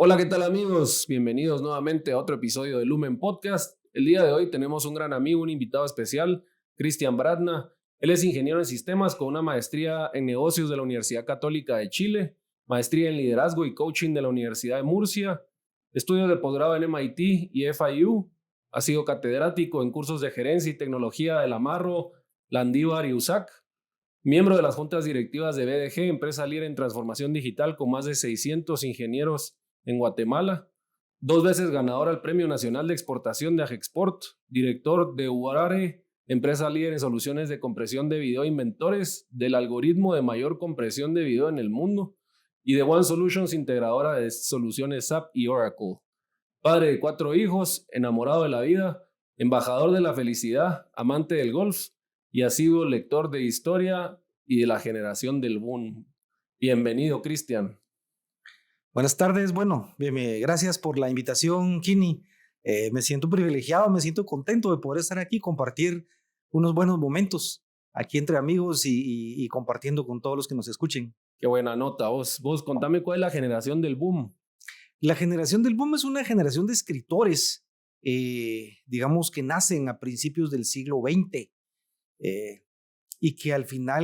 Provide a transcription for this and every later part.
Hola, ¿qué tal amigos? Bienvenidos nuevamente a otro episodio de Lumen Podcast. El día de hoy tenemos un gran amigo, un invitado especial, Cristian Bradna. Él es ingeniero en sistemas con una maestría en negocios de la Universidad Católica de Chile, maestría en liderazgo y coaching de la Universidad de Murcia, estudios de posgrado en MIT y FIU. Ha sido catedrático en cursos de gerencia y tecnología de la Marro, Landívar y USAC. Miembro de las juntas directivas de BDG, empresa líder en transformación digital con más de 600 ingenieros en Guatemala. 2 veces ganador al Premio Nacional de Exportación de Agexport. Director de Uarare, empresa líder en soluciones de compresión de video, inventores del algoritmo de mayor compresión de video en el mundo. Y de One Solutions, integradora de soluciones SAP y Oracle. Padre de 4 hijos, enamorado de la vida, embajador de la felicidad, amante del golf y asiduo lector de historia y de la generación del boom. Bienvenido, Cristian. Buenas tardes, gracias por la invitación, Kini. Me siento privilegiado, me siento contento de poder estar aquí, compartir unos buenos momentos aquí entre amigos y compartiendo con todos los que nos escuchen. Qué buena nota. Vos contame cuál es la generación del boom. La generación del boom es una generación de escritores, digamos que nacen a principios del siglo XX y que al final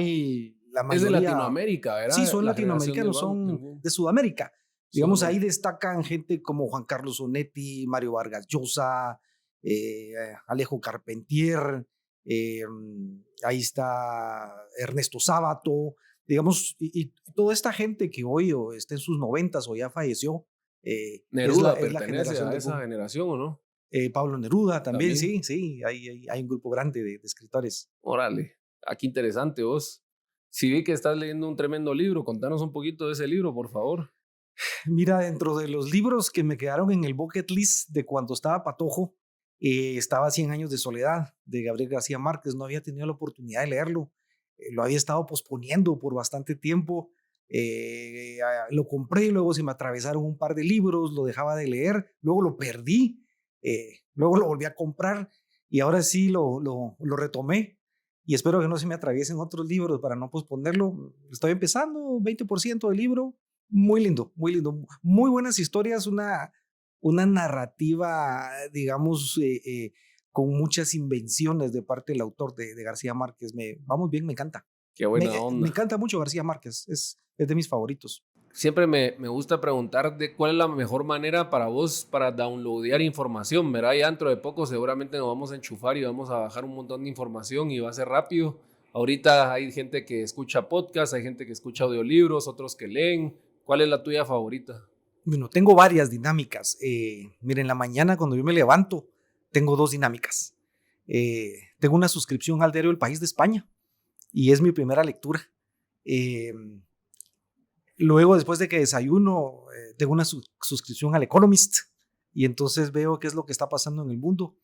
la Es de mayoría, Latinoamérica, sí, ¿verdad? son La generación del latinoamericanos, son boom. de Sudamérica. Digamos, ahí Sudamérica. destacan gente como Juan Carlos Onetti, Mario Vargas Llosa, Alejo Carpentier, ahí está Ernesto Sábato, digamos, y toda esta gente que hoy está en sus noventas o ya falleció, Neruda es la pertenece generación a del esa boom. generación, ¿o no? Pablo Neruda también, También. sí, hay un grupo grande de escritores. Órale. Aquí interesante vos. Si vi que estás leyendo un tremendo libro, contanos un poquito de ese libro, por favor. Mira, dentro de los libros que me quedaron en el bucket list de cuando estaba patojo, estaba Cien años de soledad, de Gabriel García Márquez. No había tenido la oportunidad de leerlo. Lo había estado posponiendo por bastante tiempo. Lo compré, luego se me atravesaron un par de libros, lo dejaba de leer, luego lo perdí, luego lo volví a comprar y ahora sí lo retomé. Y espero que no se me atraviesen otros libros para no posponerlo. Estoy empezando, 20% del libro, muy lindo, muy lindo. Muy buenas historias, una narrativa, digamos, con muchas invenciones de parte del autor de García Márquez. Vamos bien, me encanta. Qué buena Me onda. encanta mucho García Márquez, es de mis favoritos. Siempre me gusta preguntar de cuál es la mejor manera para vos para downloadear información, ¿verdad? Ya dentro de poco seguramente nos vamos a enchufar y vamos a bajar un montón de información y va a ser rápido. Ahorita hay gente que escucha podcasts, hay gente que escucha audiolibros, otros que leen. ¿Cuál es la tuya favorita? Bueno, tengo varias dinámicas. Miren, en la mañana cuando yo me levanto, tengo dos dinámicas. Tengo una suscripción al diario El País de España y es mi primera lectura. Eh, Luego, después de que desayuno, tengo una suscripción al Economist y entonces veo qué es lo que está pasando en el mundo.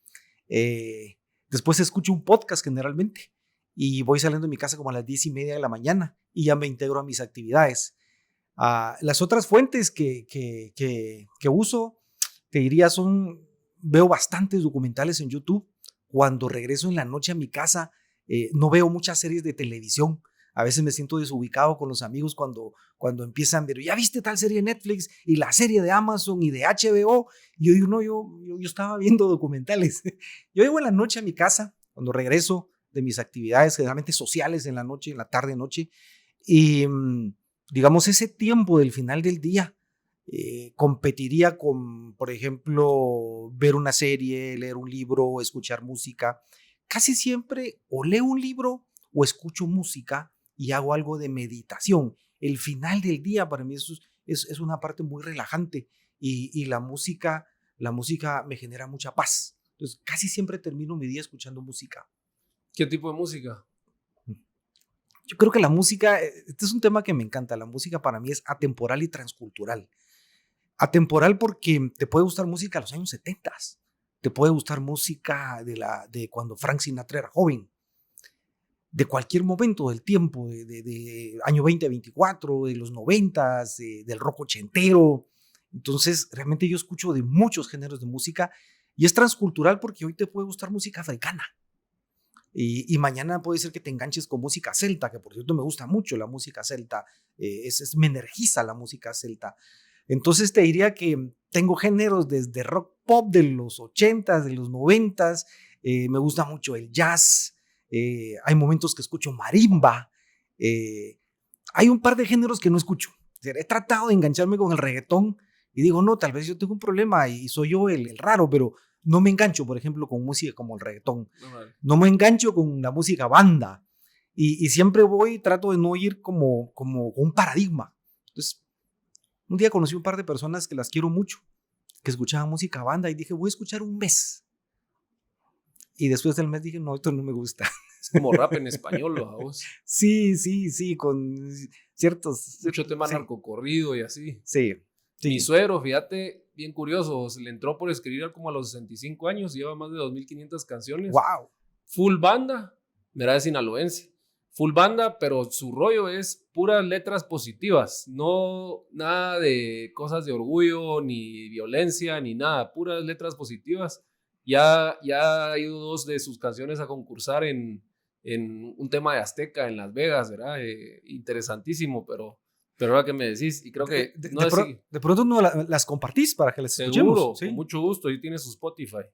Después escucho un podcast generalmente y voy saliendo de mi casa como a las 10:30 de la mañana y ya me integro a mis actividades. Las otras fuentes que uso, te diría, veo bastantes documentales en YouTube. Cuando regreso en la noche a mi casa, no veo muchas series de televisión. A veces me siento desubicado con los amigos cuando empiezan, pero ya viste tal serie de Netflix y la serie de Amazon y de HBO. Y yo digo, no, yo estaba viendo documentales. Yo llego en la noche a mi casa, cuando regreso de mis actividades generalmente sociales en la noche, en la tarde, noche, y digamos ese tiempo del final del día competiría con, por ejemplo, ver una serie, leer un libro, escuchar música. Casi siempre o leo un libro o escucho música y hago algo de meditación. El final del día para mí es una parte muy relajante y la música me genera mucha paz. Entonces, casi siempre termino mi día escuchando música. ¿Qué tipo de música? Yo creo que la música, este es un tema que me encanta. La música para mí es atemporal y transcultural. Atemporal porque te puede gustar música de los años 70, te puede gustar música de cuando Frank Sinatra era joven, de cualquier momento del tiempo, de año 2024, de los 90, del rock ochentero. Entonces, realmente yo escucho de muchos géneros de música y es transcultural porque hoy te puede gustar música africana. Y mañana puede ser que te enganches con música celta, que por cierto me gusta mucho la música celta, me energiza la música celta. Entonces te diría que tengo géneros desde rock pop de los 80s, de los 90s, me gusta mucho el jazz, hay momentos que escucho marimba, hay un par de géneros que no escucho. O sea, he tratado de engancharme con el reggaetón y digo, no, tal vez yo tengo un problema y soy yo el raro, pero no me engancho, por ejemplo, con música como el reggaetón. No me engancho con la música banda y siempre trato de no ir como un paradigma. Entonces, un día conocí un par de personas que las quiero mucho, que escuchaban música banda y dije, voy a escuchar un mes. Y después del mes dije, no, esto no me gusta. Es como rap en español, ¿a vos? Sí, con ciertos... Mucho tema narcocorrido y así. Sí. Mi suegro, fíjate, bien curioso, se le entró por escribir como a los 65 años, lleva más de 2.500 canciones. ¡Wow! Full banda, mira, es sinaloense. Full banda, pero su rollo es puras letras positivas, no nada de cosas de orgullo, ni violencia, ni nada, puras letras positivas. Ya ha ido 2 de sus canciones a concursar en un tema de Azteca en Las Vegas, ¿verdad? Interesantísimo, pero ahora que me decís, y creo que... de pronto no las compartís para que las escuchemos. Seguro, ¿sí? Con mucho gusto, ahí tiene su Spotify.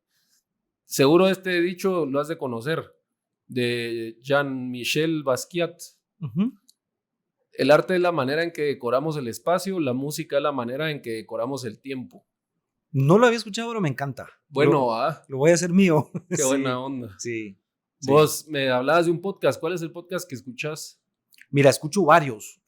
Seguro este dicho lo has de conocer, de Jean-Michel Basquiat. Uh-huh. El arte es la manera en que decoramos el espacio, la música es la manera en que decoramos el tiempo. No lo había escuchado, pero me encanta. Bueno, lo voy a hacer mío. Qué buena onda. Sí. Vos me hablabas de un podcast. ¿Cuál es el podcast que escuchás? Mira, escucho varios.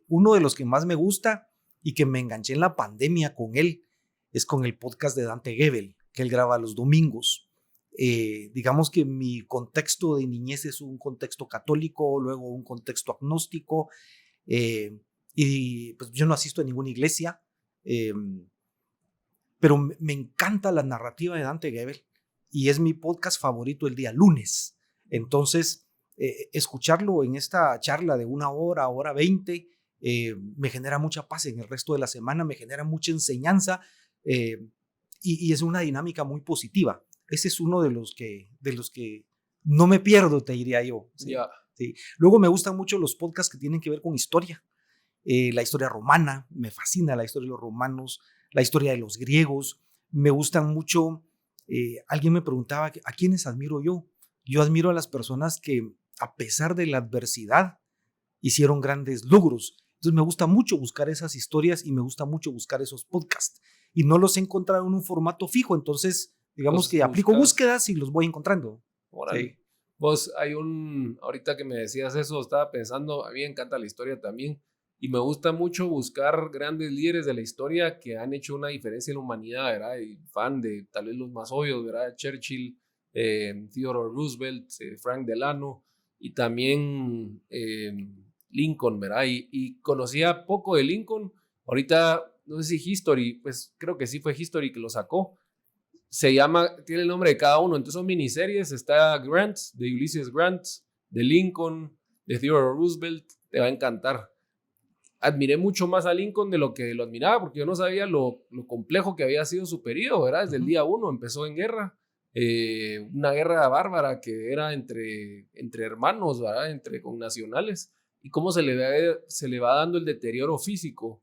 Uno de los que más me gusta y que me enganché en la pandemia con él es con el podcast de Dante Gebel, que él graba los domingos. Digamos que mi contexto de niñez es un contexto católico, luego un contexto agnóstico, y pues yo no asisto a ninguna iglesia, pero me encanta la narrativa de Dante Gebel y es mi podcast favorito el día lunes. Entonces, escucharlo en esta charla de 1 hora, hora 20, me genera mucha paz en el resto de la semana, me genera mucha enseñanza, y es una dinámica muy positiva. Ese es uno de los que no me pierdo, te diría yo. ¿Sí? Yeah. Sí. Luego me gustan mucho los podcasts que tienen que ver con historia. La historia romana, me fascina la historia de los romanos, la historia de los griegos. Me gustan mucho, alguien me preguntaba, ¿a quiénes admiro yo? Yo admiro a las personas que, a pesar de la adversidad, hicieron grandes logros. Entonces me gusta mucho buscar esas historias y me gusta mucho buscar esos podcasts. Y no los he encontrado en un formato fijo, entonces digamos que aplico búsquedas y los voy encontrando. Sí. Vos, ahorita que me decías eso, estaba pensando, a mí me encanta la historia también, y me gusta mucho buscar grandes líderes de la historia que han hecho una diferencia en la humanidad, ¿verdad? Y fan de tal vez los más obvios, ¿verdad? Churchill, Theodore Roosevelt, Frank Delano, y también Lincoln, ¿verdad? Y conocía poco de Lincoln, ahorita no sé si History, pues creo que sí fue History que lo sacó. Tiene el nombre de cada uno, entonces son miniseries, está Grant, de Ulysses Grant, de Lincoln, de Theodore Roosevelt, te va a encantar. Admiré mucho más a Lincoln de lo que lo admiraba, porque yo no sabía lo complejo que había sido su periodo, ¿verdad? Desde el día 1 empezó en guerra, una guerra bárbara que era entre hermanos, ¿verdad? Entre connacionales, y cómo se le va dando el deterioro físico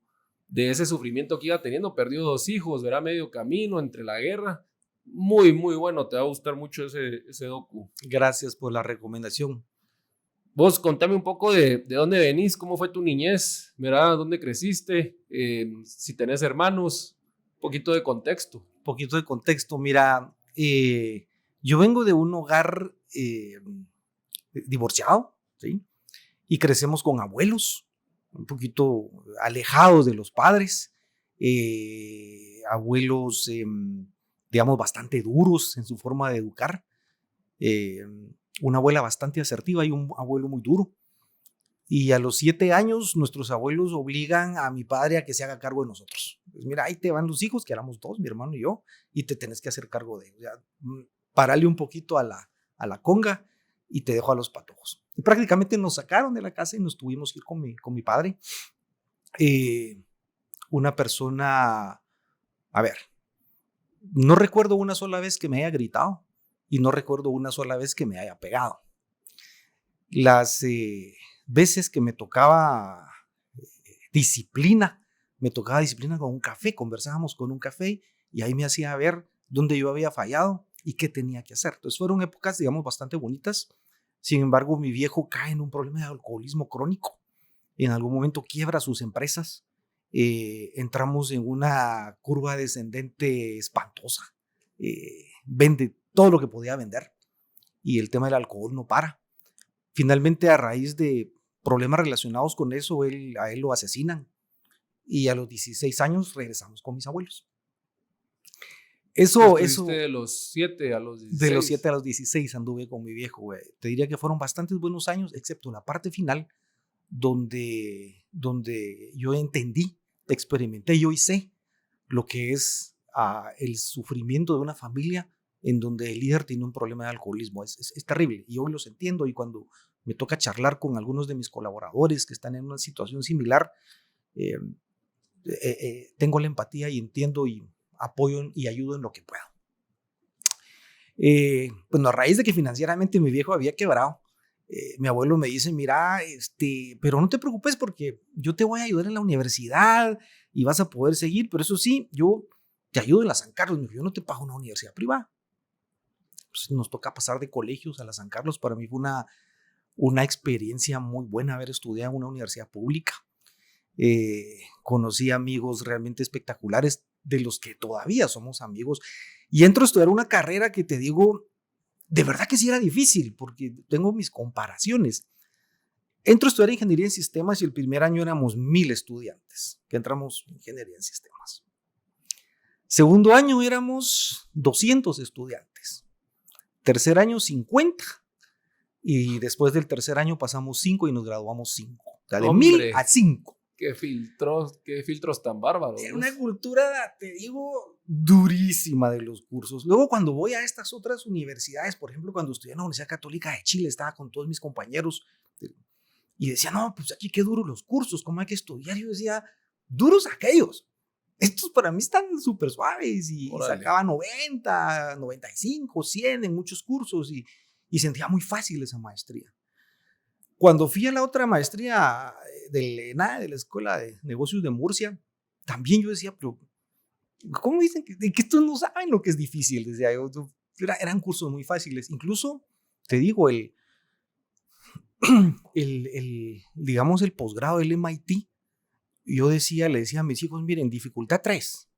de ese sufrimiento que iba teniendo. Perdió 2 hijos, ¿verdad? Medio camino entre la guerra. Muy, muy bueno, te va a gustar mucho ese docu. Gracias por la recomendación. Vos contame un poco de dónde venís, cómo fue tu niñez, ¿verdad? ¿Dónde creciste? Si tenés hermanos, un poquito de contexto. Mira, yo vengo de un hogar divorciado, ¿sí? Y crecemos con abuelos, un poquito alejados de los padres, abuelos, digamos, bastante duros en su forma de educar, una abuela bastante asertiva y un abuelo muy duro. Y a los 7 años nuestros abuelos obligan a mi padre a que se haga cargo de nosotros. Pues mira, ahí te van los hijos, que éramos 2, mi hermano y yo, y te tenés que hacer cargo de ellos. O sea, parale un poquito a la conga y te dejo a los patojos. Y prácticamente nos sacaron de la casa y nos tuvimos que ir con mi padre. Una persona, a ver, no recuerdo una sola vez que me haya gritado y no recuerdo una sola vez que me haya pegado. Las veces que me tocaba disciplina me tocaba disciplina con un café, conversábamos con un café y ahí me hacía ver dónde yo había fallado y qué tenía que hacer. Entonces fueron épocas, digamos, bastante bonitas. Sin embargo, mi viejo cae en un problema de alcoholismo crónico. En algún momento quiebra sus empresas. Entramos en una curva descendente espantosa. Vende todo lo que podía vender y el tema del alcohol no para. Finalmente, a raíz de problemas relacionados con eso, a él lo asesinan y a los 16 años regresamos con mis abuelos. Eso de los 7 a los 16. De los 7 a los 16 anduve con mi viejo, güey. Te diría que fueron bastantes buenos años, excepto la parte final, donde yo entendí, experimenté, yo hice lo que es el sufrimiento de una familia en donde el líder tiene un problema de alcoholismo. Es terrible y hoy los entiendo, y cuando me toca charlar con algunos de mis colaboradores que están en una situación similar, tengo la empatía y entiendo y apoyo y ayudo en lo que puedo. Bueno, a raíz de que financieramente mi viejo había quebrado, mi abuelo me dice, mira, pero no te preocupes porque yo te voy a ayudar en la universidad y vas a poder seguir, pero eso sí, yo te ayudo en la San Carlos. Yo no te pago una universidad privada. Pues nos toca pasar de colegios a la San Carlos. Para mí fue una experiencia muy buena haber estudiado en una universidad pública. Conocí amigos realmente espectaculares, de los que todavía somos amigos, y entro a estudiar una carrera que te digo, de verdad que sí era difícil, porque tengo mis comparaciones. Entro a estudiar ingeniería en sistemas y el primer año éramos 1000 estudiantes que entramos en ingeniería en sistemas. Segundo año éramos 200 estudiantes. Tercer año 50. Y después del tercer año pasamos 5 y nos graduamos 5. O sea, de 1000 a 5. Qué filtros tan bárbaros. Era una cultura, te digo, durísima de los cursos. Luego, cuando voy a estas otras universidades, por ejemplo, cuando estudié en la Universidad Católica de Chile, estaba con todos mis compañeros y decía, no, pues aquí qué duros los cursos, ¿cómo hay que estudiar? Y yo decía, duros aquellos. Estos para mí están súper suaves, y sacaba 90, 95, 100 en muchos cursos y sentía muy fácil esa maestría. Cuando fui a la otra maestría de la Escuela de Negocios de Murcia, también yo decía, pero ¿cómo dicen que estos no saben lo que es difícil? Decía yo, eran cursos muy fáciles. Incluso, te digo, digamos, el posgrado del MIT, yo le decía a mis hijos, miren, dificultad 3,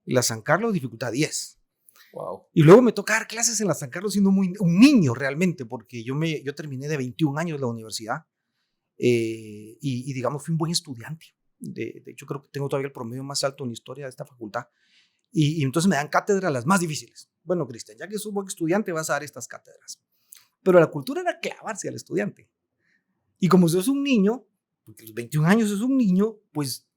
la San Carlos, dificultad 10. Wow. Y luego me toca dar clases en la San Carlos siendo un niño realmente, porque yo terminé de 21 años la universidad, y digamos fui un buen estudiante. De hecho, creo que tengo todavía el promedio más alto en la historia de esta facultad. Y entonces me dan cátedras las más difíciles. Bueno, Cristian, ya que sos buen estudiante, vas a dar estas cátedras. Pero la cultura era clavarse al estudiante. Y como sos un niño, porque a los 21 años sos un niño, pues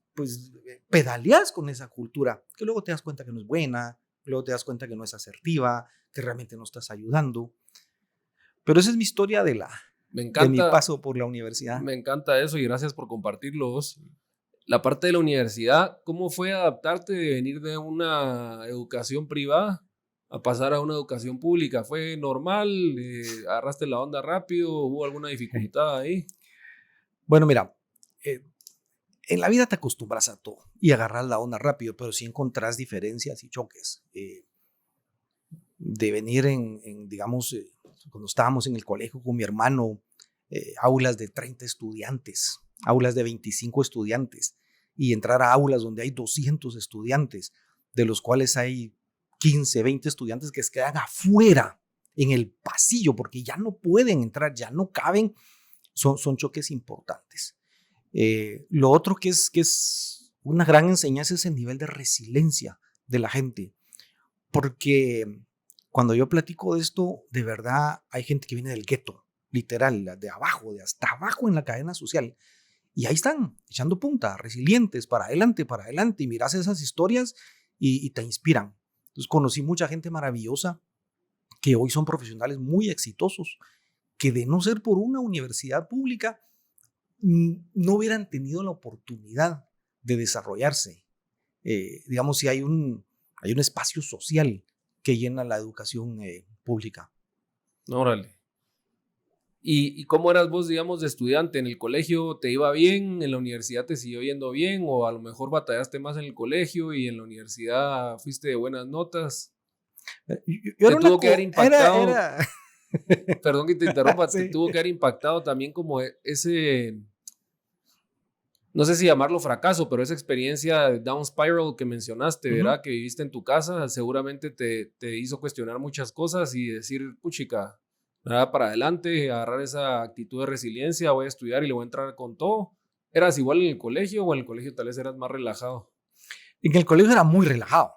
pedaleas con esa cultura, que luego te das cuenta que no es buena, luego te das cuenta que no es asertiva, que realmente no estás ayudando. Pero esa es mi historia de mi paso por la universidad. Me encanta eso y gracias por compartirlo vos. La parte de la universidad, ¿cómo fue adaptarte de venir de una educación privada a pasar a una educación pública? ¿Fue normal? ¿Agarraste la onda rápido? ¿Hubo alguna dificultad ahí? Bueno, mira, en la vida te acostumbras a todo y agarras la onda rápido, pero sí encontrás diferencias y choques. De venir digamos, cuando estábamos en el colegio con mi hermano, aulas de 30 estudiantes, aulas de 25 estudiantes, y entrar a aulas donde hay 200 estudiantes, de los cuales hay 15, 20 estudiantes que se quedan afuera en el pasillo porque ya no pueden entrar, ya no caben, son choques importantes. Lo otro que es una gran enseñanza es el nivel de resiliencia de la gente, porque cuando yo platico de esto, de verdad hay gente que viene del gueto, literal, de abajo, de hasta abajo en la cadena social, y ahí están, echando punta, resilientes, para adelante, y miras esas historias y te inspiran. Entonces conocí mucha gente maravillosa que hoy son profesionales muy exitosos, que de no ser por una universidad pública, no hubieran tenido la oportunidad de desarrollarse. Digamos, si hay un espacio social que llena la educación pública. Órale. ¿Y cómo eras vos, digamos, de estudiante? ¿En el colegio te iba bien? ¿En la universidad te siguió yendo bien? ¿O a lo mejor batallaste más en el colegio y en la universidad fuiste de buenas notas? Yo ¿Te era una... tuvo que haber impactado, Era... perdón que te interrumpa, te Sí. tuvo que haber impactado también como ese, no sé si llamarlo fracaso, pero esa experiencia de down spiral que mencionaste, Ujú. ¿verdad? Que viviste en tu casa, seguramente te hizo cuestionar muchas cosas y decir, puchica, ¿verdad? Para adelante, agarrar esa actitud de resiliencia, voy a estudiar y le voy a entrar con todo. ¿Eras igual en el colegio o en el colegio tal vez eras más relajado? En el colegio era muy relajado,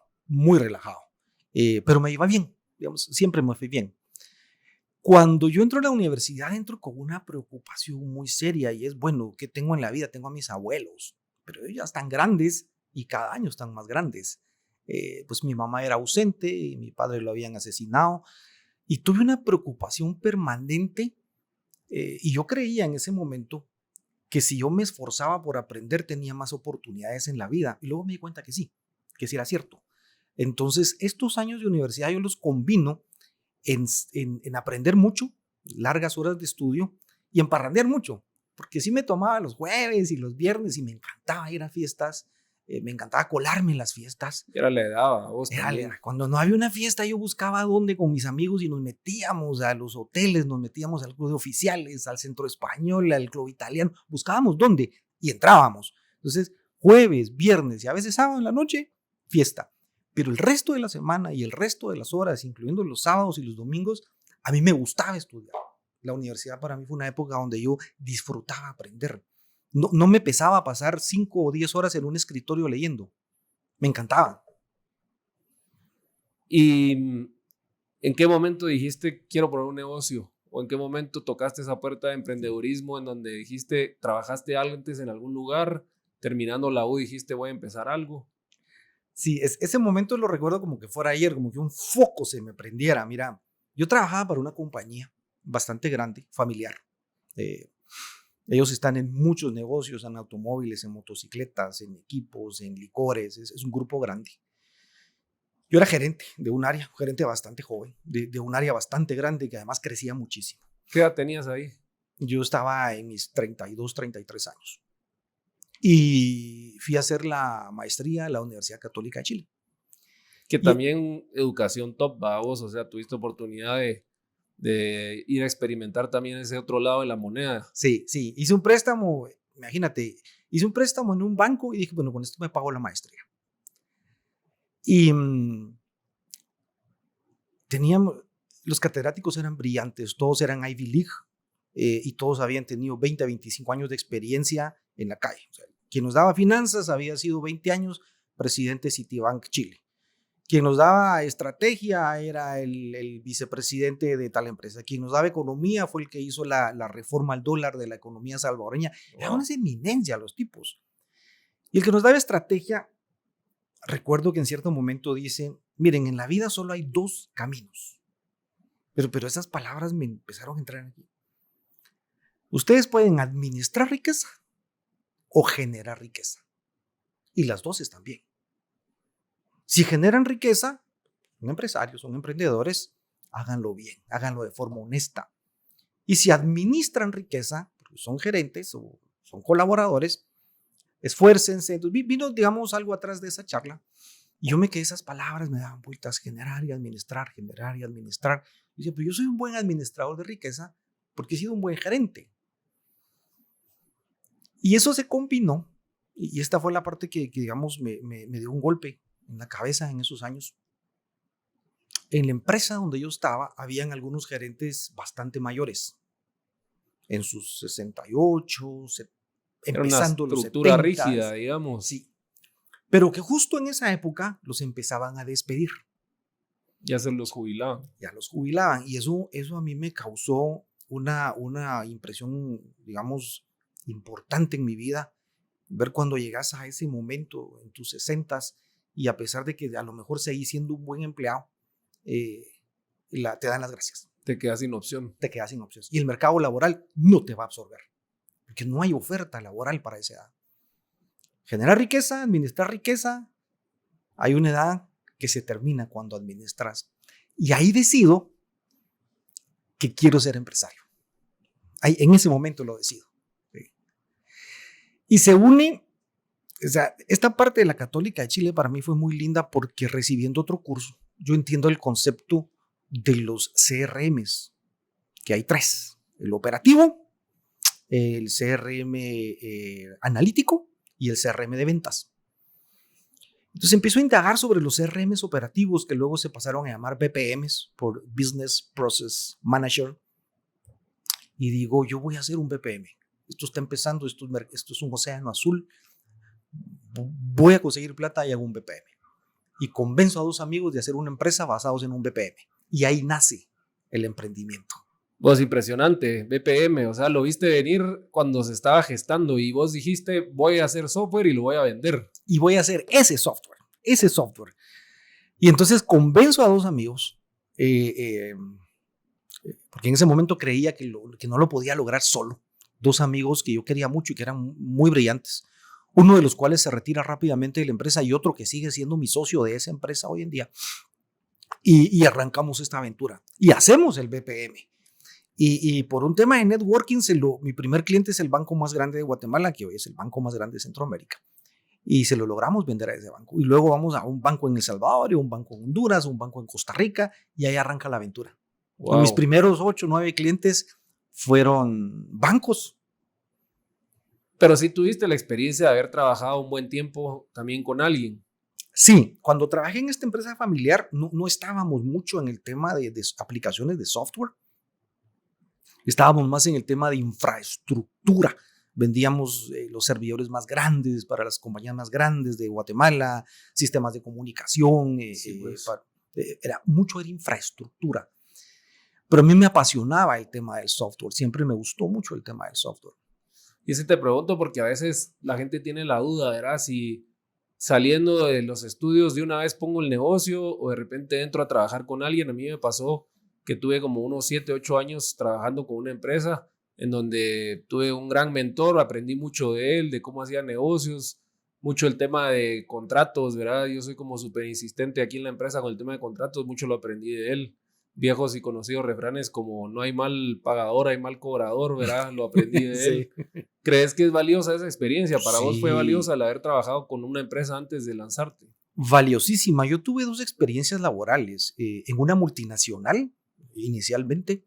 pero me iba bien, digamos, siempre me fui bien. Cuando yo entro a la universidad, entro con una preocupación muy seria y es, bueno, ¿qué tengo en la vida? Tengo a mis abuelos, pero ellos ya están grandes y cada año están más grandes. Pues mi mamá era ausente y mi padre lo habían asesinado y tuve una preocupación permanente y yo creía en ese momento que si yo me esforzaba por aprender tenía más oportunidades en la vida y luego me di cuenta que sí era cierto. Entonces, estos años de universidad yo los combino en aprender mucho, largas horas de estudio y en parrandear mucho, porque sí me tomaba los jueves y los viernes y me encantaba ir a fiestas, me encantaba colarme en las fiestas. Era la edad, a vos también. Cuando no había una fiesta yo buscaba dónde con mis amigos y nos metíamos a los hoteles, nos metíamos al club de oficiales, al centro español, al club italiano, buscábamos dónde y entrábamos. Entonces, jueves, viernes y a veces sábado en la noche, fiesta. Pero el resto de la semana y el resto de las horas, incluyendo los sábados y los domingos, a mí me gustaba estudiar. La universidad para mí fue una época donde yo disfrutaba aprender. No me pesaba pasar 5 o 10 horas en un escritorio leyendo. Me encantaba. ¿Y en qué momento dijiste, quiero poner un negocio? ¿O en qué momento tocaste esa puerta de emprendedurismo en donde dijiste, trabajaste antes en algún lugar, terminando la U dijiste, voy a empezar algo? Sí, ese momento lo recuerdo como que fuera ayer, como que un foco se me prendiera. Mira, yo trabajaba para una compañía bastante grande, familiar. Eh, Ellos están en muchos negocios, en automóviles, en motocicletas, en equipos, en licores. Es un grupo grande. Yo era gerente de un área, un gerente bastante joven, de un área bastante grande que además crecía muchísimo. ¿Qué edad tenías ahí? Yo estaba en mis 32, 33 años y fui a hacer la maestría en la Universidad Católica de Chile. Que Y también educación top, va vos, o sea, tuviste oportunidad de ir a experimentar también ese otro lado de la moneda. sí, hice un préstamo, imagínate, hice un préstamo en un banco y dije, bueno, con esto me pago la maestría. Y teníamos, los catedráticos eran brillantes, todos eran Ivy League y todos habían tenido 20, 25 años de experiencia en la calle. O sea, quien nos daba finanzas había sido 20 años presidente de Citibank Chile. Quien nos daba estrategia era el vicepresidente de tal empresa. Quien nos daba economía fue el que hizo la reforma al dólar de la economía salvadoreña. Eran unas eminencias los tipos. Y el que nos daba estrategia, recuerdo que en cierto momento dice, miren, en la vida solo hay dos caminos. Pero esas palabras me empezaron a entrar aquí. Ustedes pueden administrar riqueza o generar riqueza. Y las dos están bien. Si generan riqueza, son empresarios, son emprendedores, háganlo bien, háganlo de forma honesta. Y si administran riqueza, porque son gerentes o son colaboradores, esfuércense. Entonces, vino, digamos, algo atrás de esa charla y yo me quedé, esas palabras me daban vueltas, generar y administrar, generar y administrar. Y decía, pero yo soy un buen administrador de riqueza porque he sido un buen gerente. Y eso se combinó, y esta fue la parte que digamos, me dio un golpe en la cabeza en esos años. En la empresa donde yo estaba, habían algunos gerentes bastante mayores, en sus 68, Era una empezando los estructura 70, rígida, digamos. sí, pero que justo en esa época los empezaban a despedir. Ya se los jubilaban. Ya los jubilaban, y eso a mí me causó una impresión, digamos, importante en mi vida, ver cuando llegas a ese momento en tus 60 y a pesar de que a lo mejor seguís siendo un buen empleado, te dan las gracias. Te quedas sin opción. Te quedas sin opciones. Y el mercado laboral no te va a absorber, porque no hay oferta laboral para esa edad. Generar riqueza, administrar riqueza, hay una edad que se termina cuando administras. Y ahí decido que quiero ser empresario. Ahí, en ese momento lo decido. ¿Sí? Y se une, o sea, esta parte de la Católica de Chile para mí fue muy linda porque recibiendo otro curso, yo entiendo el concepto de los CRMs, que hay 3, el operativo, el CRM analítico y el CRM de ventas. Entonces empiezo a indagar sobre los CRMs operativos que luego se pasaron a llamar BPMs por Business Process Manager. Y digo, yo voy a hacer un BPM. Esto está empezando, esto es un océano azul. Voy a conseguir plata y hago un BPM. Y convenzo a 2 amigos de hacer una empresa basados en un BPM. Y ahí nace el emprendimiento. Vos, impresionante, BPM, o sea, lo viste venir cuando se estaba gestando y vos dijiste, voy a hacer software y lo voy a vender. Y voy a hacer ese software. Y entonces convenzo a 2 amigos, porque en ese momento creía que no lo podía lograr solo. 2 amigos que yo quería mucho y que eran muy brillantes. Uno de los cuales se retira rápidamente de la empresa y otro que sigue siendo mi socio de esa empresa hoy en día. Y arrancamos esta aventura. Y hacemos el BPM. Y por un tema de networking, mi primer cliente es el banco más grande de Guatemala, que hoy es el banco más grande de Centroamérica. Y se lo logramos vender a ese banco. Y luego vamos a un banco en El Salvador, y un banco en Honduras, un banco en Costa Rica, y ahí arranca la aventura. Wow. Y mis primeros 8 o 9 clientes fueron bancos. Pero sí tuviste la experiencia de haber trabajado un buen tiempo también con alguien. Sí, cuando trabajé en esta empresa familiar no estábamos mucho en el tema de aplicaciones de software. Estábamos más en el tema de infraestructura. Vendíamos los servidores más grandes para las compañías más grandes de Guatemala, sistemas de comunicación, sí, pues. Era infraestructura. Pero a mí me apasionaba el tema del software, siempre me gustó mucho el tema del software. Y si te pregunto porque a veces la gente tiene la duda, ¿verdad? Si saliendo de los estudios de una vez pongo el negocio o de repente entro a trabajar con alguien. A mí me pasó que tuve como unos 7, 8 años trabajando con una empresa en donde tuve un gran mentor, aprendí mucho de él, de cómo hacía negocios, mucho el tema de contratos, ¿verdad? Yo soy como súper insistente aquí en la empresa con el tema de contratos, mucho lo aprendí de él. Viejos y conocidos refranes como no hay mal pagador, hay mal cobrador, ¿verdad? Lo aprendí de él. Sí. ¿Crees que es valiosa esa experiencia? ¿Para vos fue valiosa el haber trabajado con una empresa antes de lanzarte? Valiosísima. Yo tuve 2 experiencias laborales. En una multinacional, inicialmente,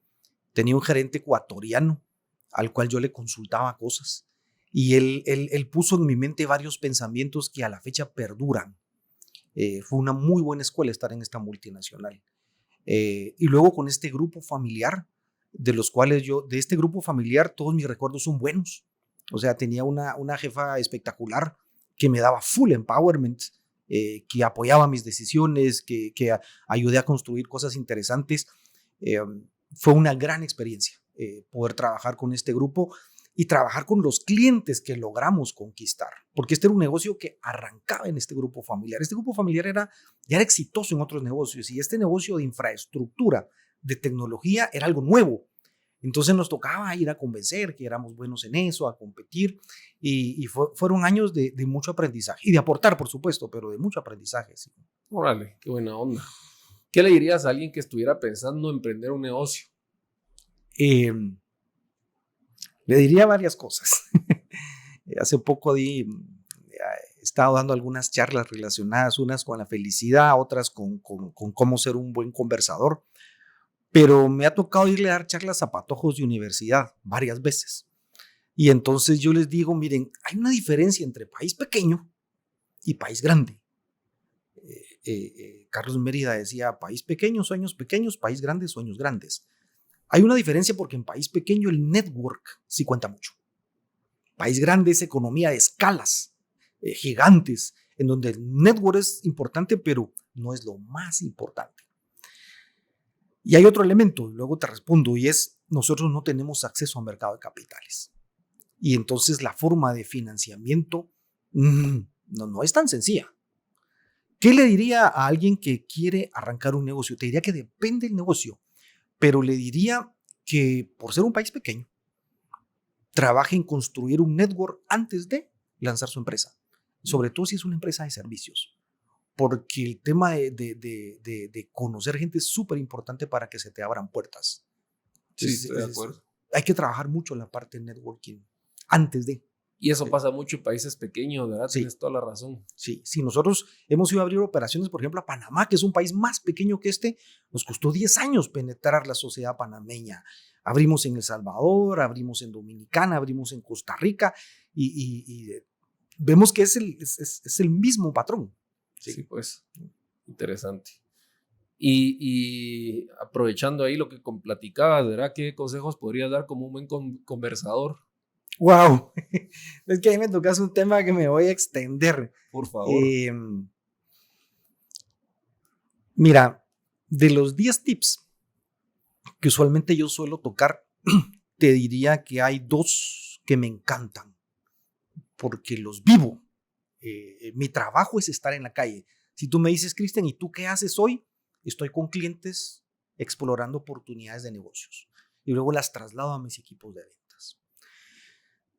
tenía un gerente ecuatoriano al cual yo le consultaba cosas. Y él puso en mi mente varios pensamientos que a la fecha perduran. Fue una muy buena escuela estar en esta multinacional. Y luego con este grupo familiar, de este grupo familiar, todos mis recuerdos son buenos. O sea, tenía una jefa espectacular que me daba full empowerment, que apoyaba mis decisiones, que ayudé a construir cosas interesantes. Fue una gran experiencia poder trabajar con este grupo y trabajar con los clientes que logramos conquistar, porque este era un negocio que arrancaba en este grupo familiar. Este grupo familiar ya era exitoso en otros negocios y este negocio de infraestructura, de tecnología, era algo nuevo. Entonces nos tocaba ir a convencer que éramos buenos en eso, a competir, y fueron años de mucho aprendizaje y de aportar, por supuesto, pero de mucho aprendizaje. Sí. Órale, qué buena onda. ¿Qué le dirías a alguien que estuviera pensando en emprender un negocio? Le diría varias cosas. Hace poco he estado dando algunas charlas relacionadas, unas con la felicidad, otras con cómo ser un buen conversador, pero me ha tocado irle a dar charlas a patojos de universidad varias veces. Y entonces yo les digo, miren, hay una diferencia entre país pequeño y país grande. Carlos Mérida decía, país pequeño, sueños pequeños, país grande, sueños grandes. Hay una diferencia porque en país pequeño el network sí cuenta mucho. País grande es economía de escalas gigantes, en donde el network es importante, pero no es lo más importante. Y hay otro elemento, luego te respondo, y es, nosotros no tenemos acceso a mercado de capitales. Y entonces la forma de financiamiento no es tan sencilla. ¿Qué le diría a alguien que quiere arrancar un negocio? Te diría que depende del negocio, pero le diría que por ser un país pequeño, trabaje en construir un network antes de lanzar su empresa, sobre todo si es una empresa de servicios, porque el tema de conocer gente es súper importante para que se te abran puertas. Sí, estoy de acuerdo. hay que trabajar mucho en la parte de networking antes de. Y eso pasa mucho en países pequeños, ¿verdad? Sí. Tienes toda la razón. Sí, si nosotros hemos ido a abrir operaciones, por ejemplo, a Panamá, que es un país más pequeño que este, nos costó 10 años penetrar la sociedad panameña. Abrimos en El Salvador, abrimos en Dominicana, abrimos en Costa Rica y vemos que es el mismo patrón. Sí, pues, interesante. Y aprovechando ahí lo que platicabas, ¿verdad? ¿Qué consejos podrías dar como un buen conversador? ¡Wow! Es que ahí me tocas un tema que me voy a extender. Por favor. Mira, de los 10 tips que usualmente yo suelo tocar, te diría que hay 2 que me encantan, porque los vivo. Mi trabajo es estar en la calle. Si tú me dices, Cristian, ¿y tú qué haces hoy? Estoy con clientes explorando oportunidades de negocios y luego las traslado a mis equipos de ventas.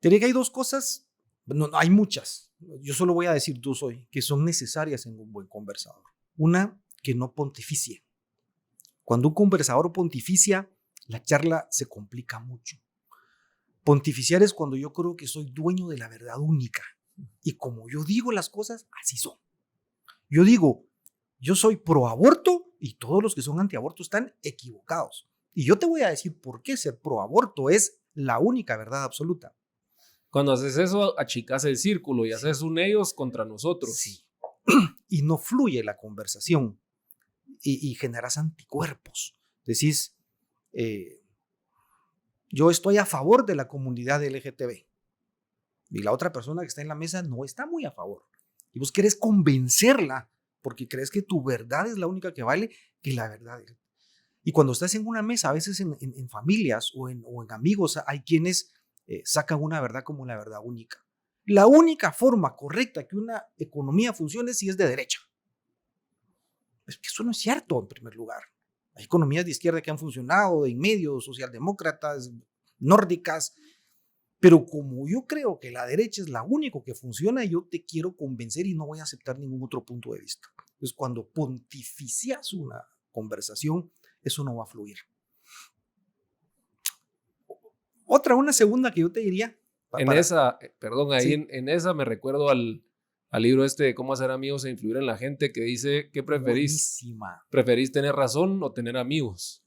Te diría que hay 2 cosas, no, hay muchas, yo solo voy a decir 2 hoy, que son necesarias en un buen conversador. Una, que no pontificie. Cuando un conversador pontificia, la charla se complica mucho. Pontificiar es cuando yo creo que soy dueño de la verdad única. Y como yo digo las cosas, así son. Yo digo, yo soy pro aborto y todos los que son antiaborto están equivocados. Y yo te voy a decir por qué ser pro aborto es la única verdad absoluta. Cuando haces eso, achicas el círculo y haces un ellos contra nosotros. Sí. Y no fluye la conversación y generas anticuerpos. Decís, yo estoy a favor de la comunidad LGTB. Y la otra persona que está en la mesa no está muy a favor. Y vos querés convencerla porque crees que tu verdad es la única que vale, que la verdad. Y cuando estás en una mesa, a veces en familias o en amigos, hay quienes sacan una verdad como la verdad única. La única forma correcta que una economía funcione es si es de derecha. Es que eso no es cierto en primer lugar. Hay economías de izquierda que han funcionado, de en medio, socialdemócratas, nórdicas. Pero como yo creo que la derecha es la única que funciona, yo te quiero convencer y no voy a aceptar ningún otro punto de vista. Entonces, cuando pontificias una conversación, eso no va a fluir. Una segunda que yo te diría. En esa me recuerdo al libro de Cómo hacer amigos e influir en la gente, que dice, ¿qué preferís? Buenísima. ¿Preferís tener razón o tener amigos?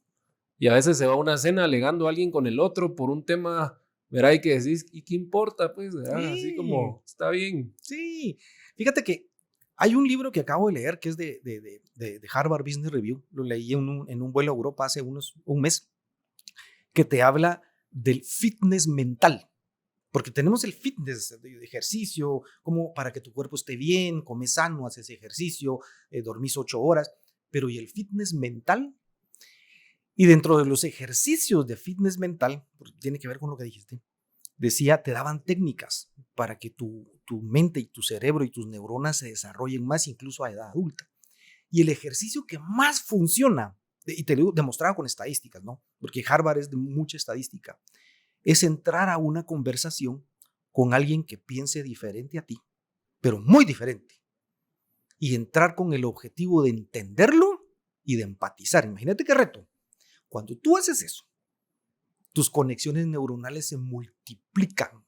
Y a veces se va a una cena alegando a alguien con el otro por un tema, ¿verdad? Y que decís, ¿y qué importa? Pues, ¿verdad? Sí. Así como, está bien. Sí, fíjate que hay un libro que acabo de leer que es de Harvard Business Review, lo leí en un vuelo a Europa hace un mes, que te habla del fitness mental, porque tenemos el fitness de ejercicio, como para que tu cuerpo esté bien, comes sano, haces ejercicio, dormís 8 horas, pero ¿y el fitness mental? Y dentro de los ejercicios de fitness mental, porque tiene que ver con lo que dijiste, decía, te daban técnicas para que tu mente y tu cerebro y tus neuronas se desarrollen más incluso a edad adulta. Y el ejercicio que más funciona, y te lo demostraba con estadísticas, ¿no? Porque Harvard es de mucha estadística, es entrar a una conversación con alguien que piense diferente a ti, pero muy diferente. Y entrar con el objetivo de entenderlo y de empatizar. Imagínate qué reto. Cuando tú haces eso, tus conexiones neuronales se multiplican.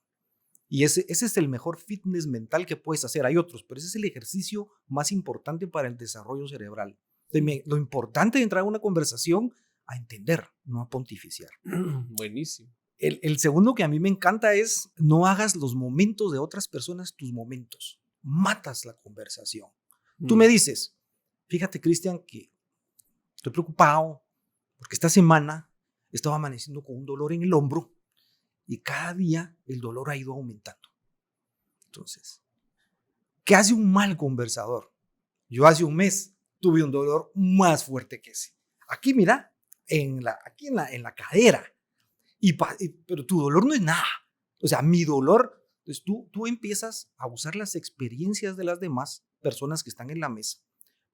Y ese es el mejor fitness mental que puedes hacer. Hay otros, pero ese es el ejercicio más importante para el desarrollo cerebral. Lo importante de entrar a una conversación, a entender, no a pontificiar. Buenísimo. El segundo que a mí me encanta es, no hagas los momentos de otras personas tus momentos. Matas la conversación. Tú me dices, fíjate, Cristian, que estoy preocupado porque esta semana estaba amaneciendo con un dolor en el hombro y cada día el dolor ha ido aumentando. Entonces, ¿qué hace un mal conversador? Yo hace un mes tuve un dolor más fuerte que ese. Aquí, mira, en la cadera. Pero tu dolor no es nada. O sea, mi dolor, pues tú empiezas a usar las experiencias de las demás personas que están en la mesa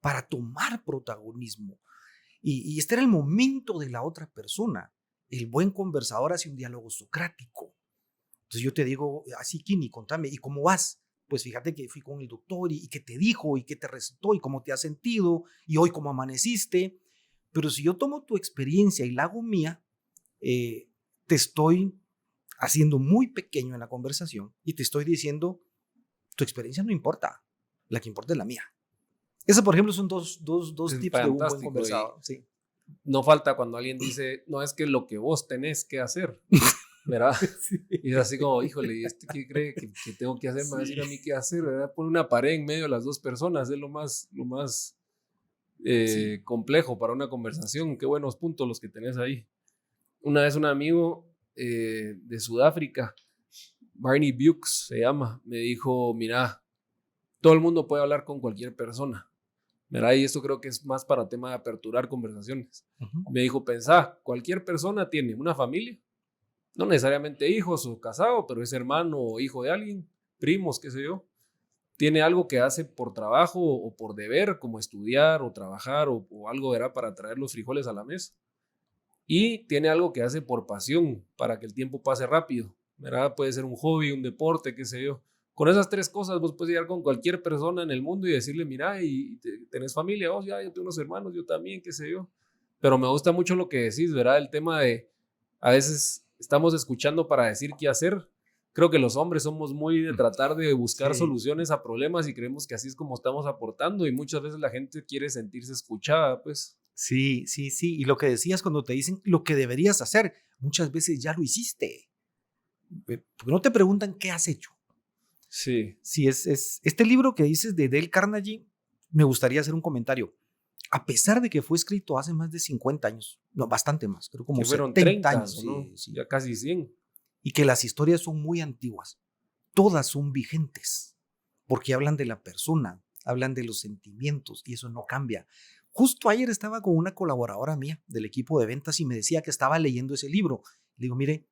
para tomar protagonismo. Y este era el momento de la otra persona. El buen conversador hace un diálogo socrático. Entonces yo te digo, así Kini, contame, ¿y cómo vas? Pues fíjate que fui con el doctor y qué te dijo y qué te recetó y cómo te has sentido y hoy cómo amaneciste. Pero si yo tomo tu experiencia y la hago mía, te estoy haciendo muy pequeño en la conversación y te estoy diciendo, tu experiencia no importa, la que importa es la mía. Eso, por ejemplo, son dos tips de un buen conversador. Sí. No falta cuando alguien dice, no, es que lo que vos tenés que hacer, ¿verdad? Sí. Y es así como, híjole, ¿este qué cree que tengo que hacer? Me va a decir a mí qué hacer, ¿verdad? Pone una pared en medio de las dos personas, es lo más complejo para una conversación. Qué buenos puntos los que tenés ahí. Una vez un amigo de Sudáfrica, Barney Bukes se llama, me dijo, mira, todo el mundo puede hablar con cualquier persona, ¿verdad? Y esto creo que es más para tema de aperturar conversaciones. Me dijo, pensá, cualquier persona tiene una familia, no necesariamente hijos o casado, pero es hermano o hijo de alguien, primos, qué sé yo. Tiene algo que hace por trabajo o por deber, como estudiar o trabajar o algo, ¿verdad? Para traer los frijoles a la mesa. Y tiene algo que hace por pasión, para que el tiempo pase rápido, ¿verdad? Puede ser un hobby, un deporte, qué sé yo. Con esas tres cosas vos puedes llegar con cualquier persona en el mundo y decirle, mira, y tenés familia, vos ya, yo tengo unos hermanos, yo también, qué sé yo. Pero me gusta mucho lo que decís, ¿verdad? El tema de, a veces estamos escuchando para decir qué hacer. Creo que los hombres somos muy de tratar de buscar soluciones a problemas y creemos que así es como estamos aportando y muchas veces la gente quiere sentirse escuchada, pues. Sí. Y lo que decías cuando te dicen lo que deberías hacer, muchas veces ya lo hiciste. Porque no te preguntan qué has hecho. Sí. Sí, es este libro que dices de Dale Carnegie, me gustaría hacer un comentario. A pesar de que fue escrito hace más de 50 años, no, bastante más, creo como que fueron 70 30 años. ¿no? Sí. Ya casi 100. Y que las historias son muy antiguas. Todas son vigentes, porque hablan de la persona, hablan de los sentimientos, y eso no cambia. Justo ayer estaba con una colaboradora mía del equipo de ventas y me decía que estaba leyendo ese libro. Le digo, mire,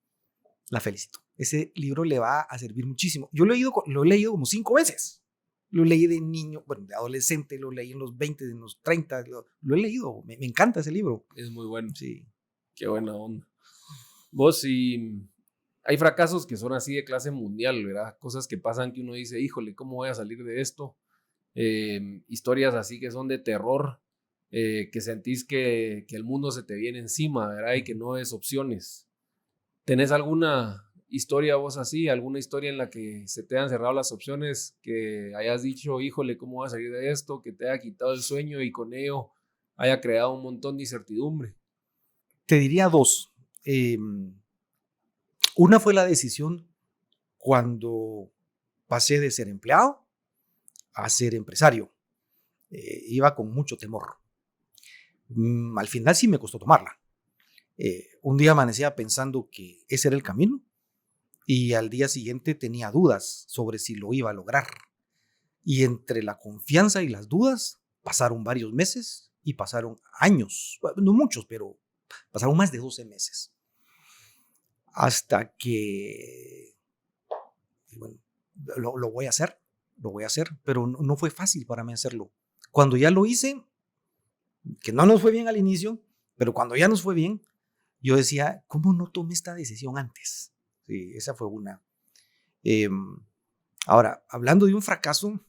la felicito. Ese libro le va a servir muchísimo. Yo lo he leído como 5 veces. Lo leí de niño, bueno, de adolescente, lo leí en los 20, en los 30, lo he leído. Me encanta ese libro. Es muy bueno. Sí. Qué buena onda. Vos, sí, hay fracasos que son así de clase mundial, ¿verdad? Cosas que pasan que uno dice, híjole, ¿cómo voy a salir de esto? Historias así que son de terror, que sentís que el mundo se te viene encima, ¿verdad? Y que no ves opciones. ¿Tenés alguna historia vos así? ¿Alguna historia en la que se te han cerrado las opciones? Que hayas dicho, híjole, ¿cómo voy a salir de esto? Que te haya quitado el sueño y con ello haya creado un montón de incertidumbre. Te diría 2. Una fue la decisión cuando pasé de ser empleado a ser empresario. Iba con mucho temor. Al final sí me costó tomarla. Un día amanecía pensando que ese era el camino y al día siguiente tenía dudas sobre si lo iba a lograr. Y entre la confianza y las dudas pasaron varios meses y pasaron años, no muchos, pero pasaron más de 12 meses. Hasta que, bueno, lo voy a hacer, pero no fue fácil para mí hacerlo. Cuando ya lo hice, que no nos fue bien al inicio, pero cuando ya nos fue bien, yo decía, ¿cómo no tomé esta decisión antes? Sí, esa fue una. Ahora, hablando de un fracaso,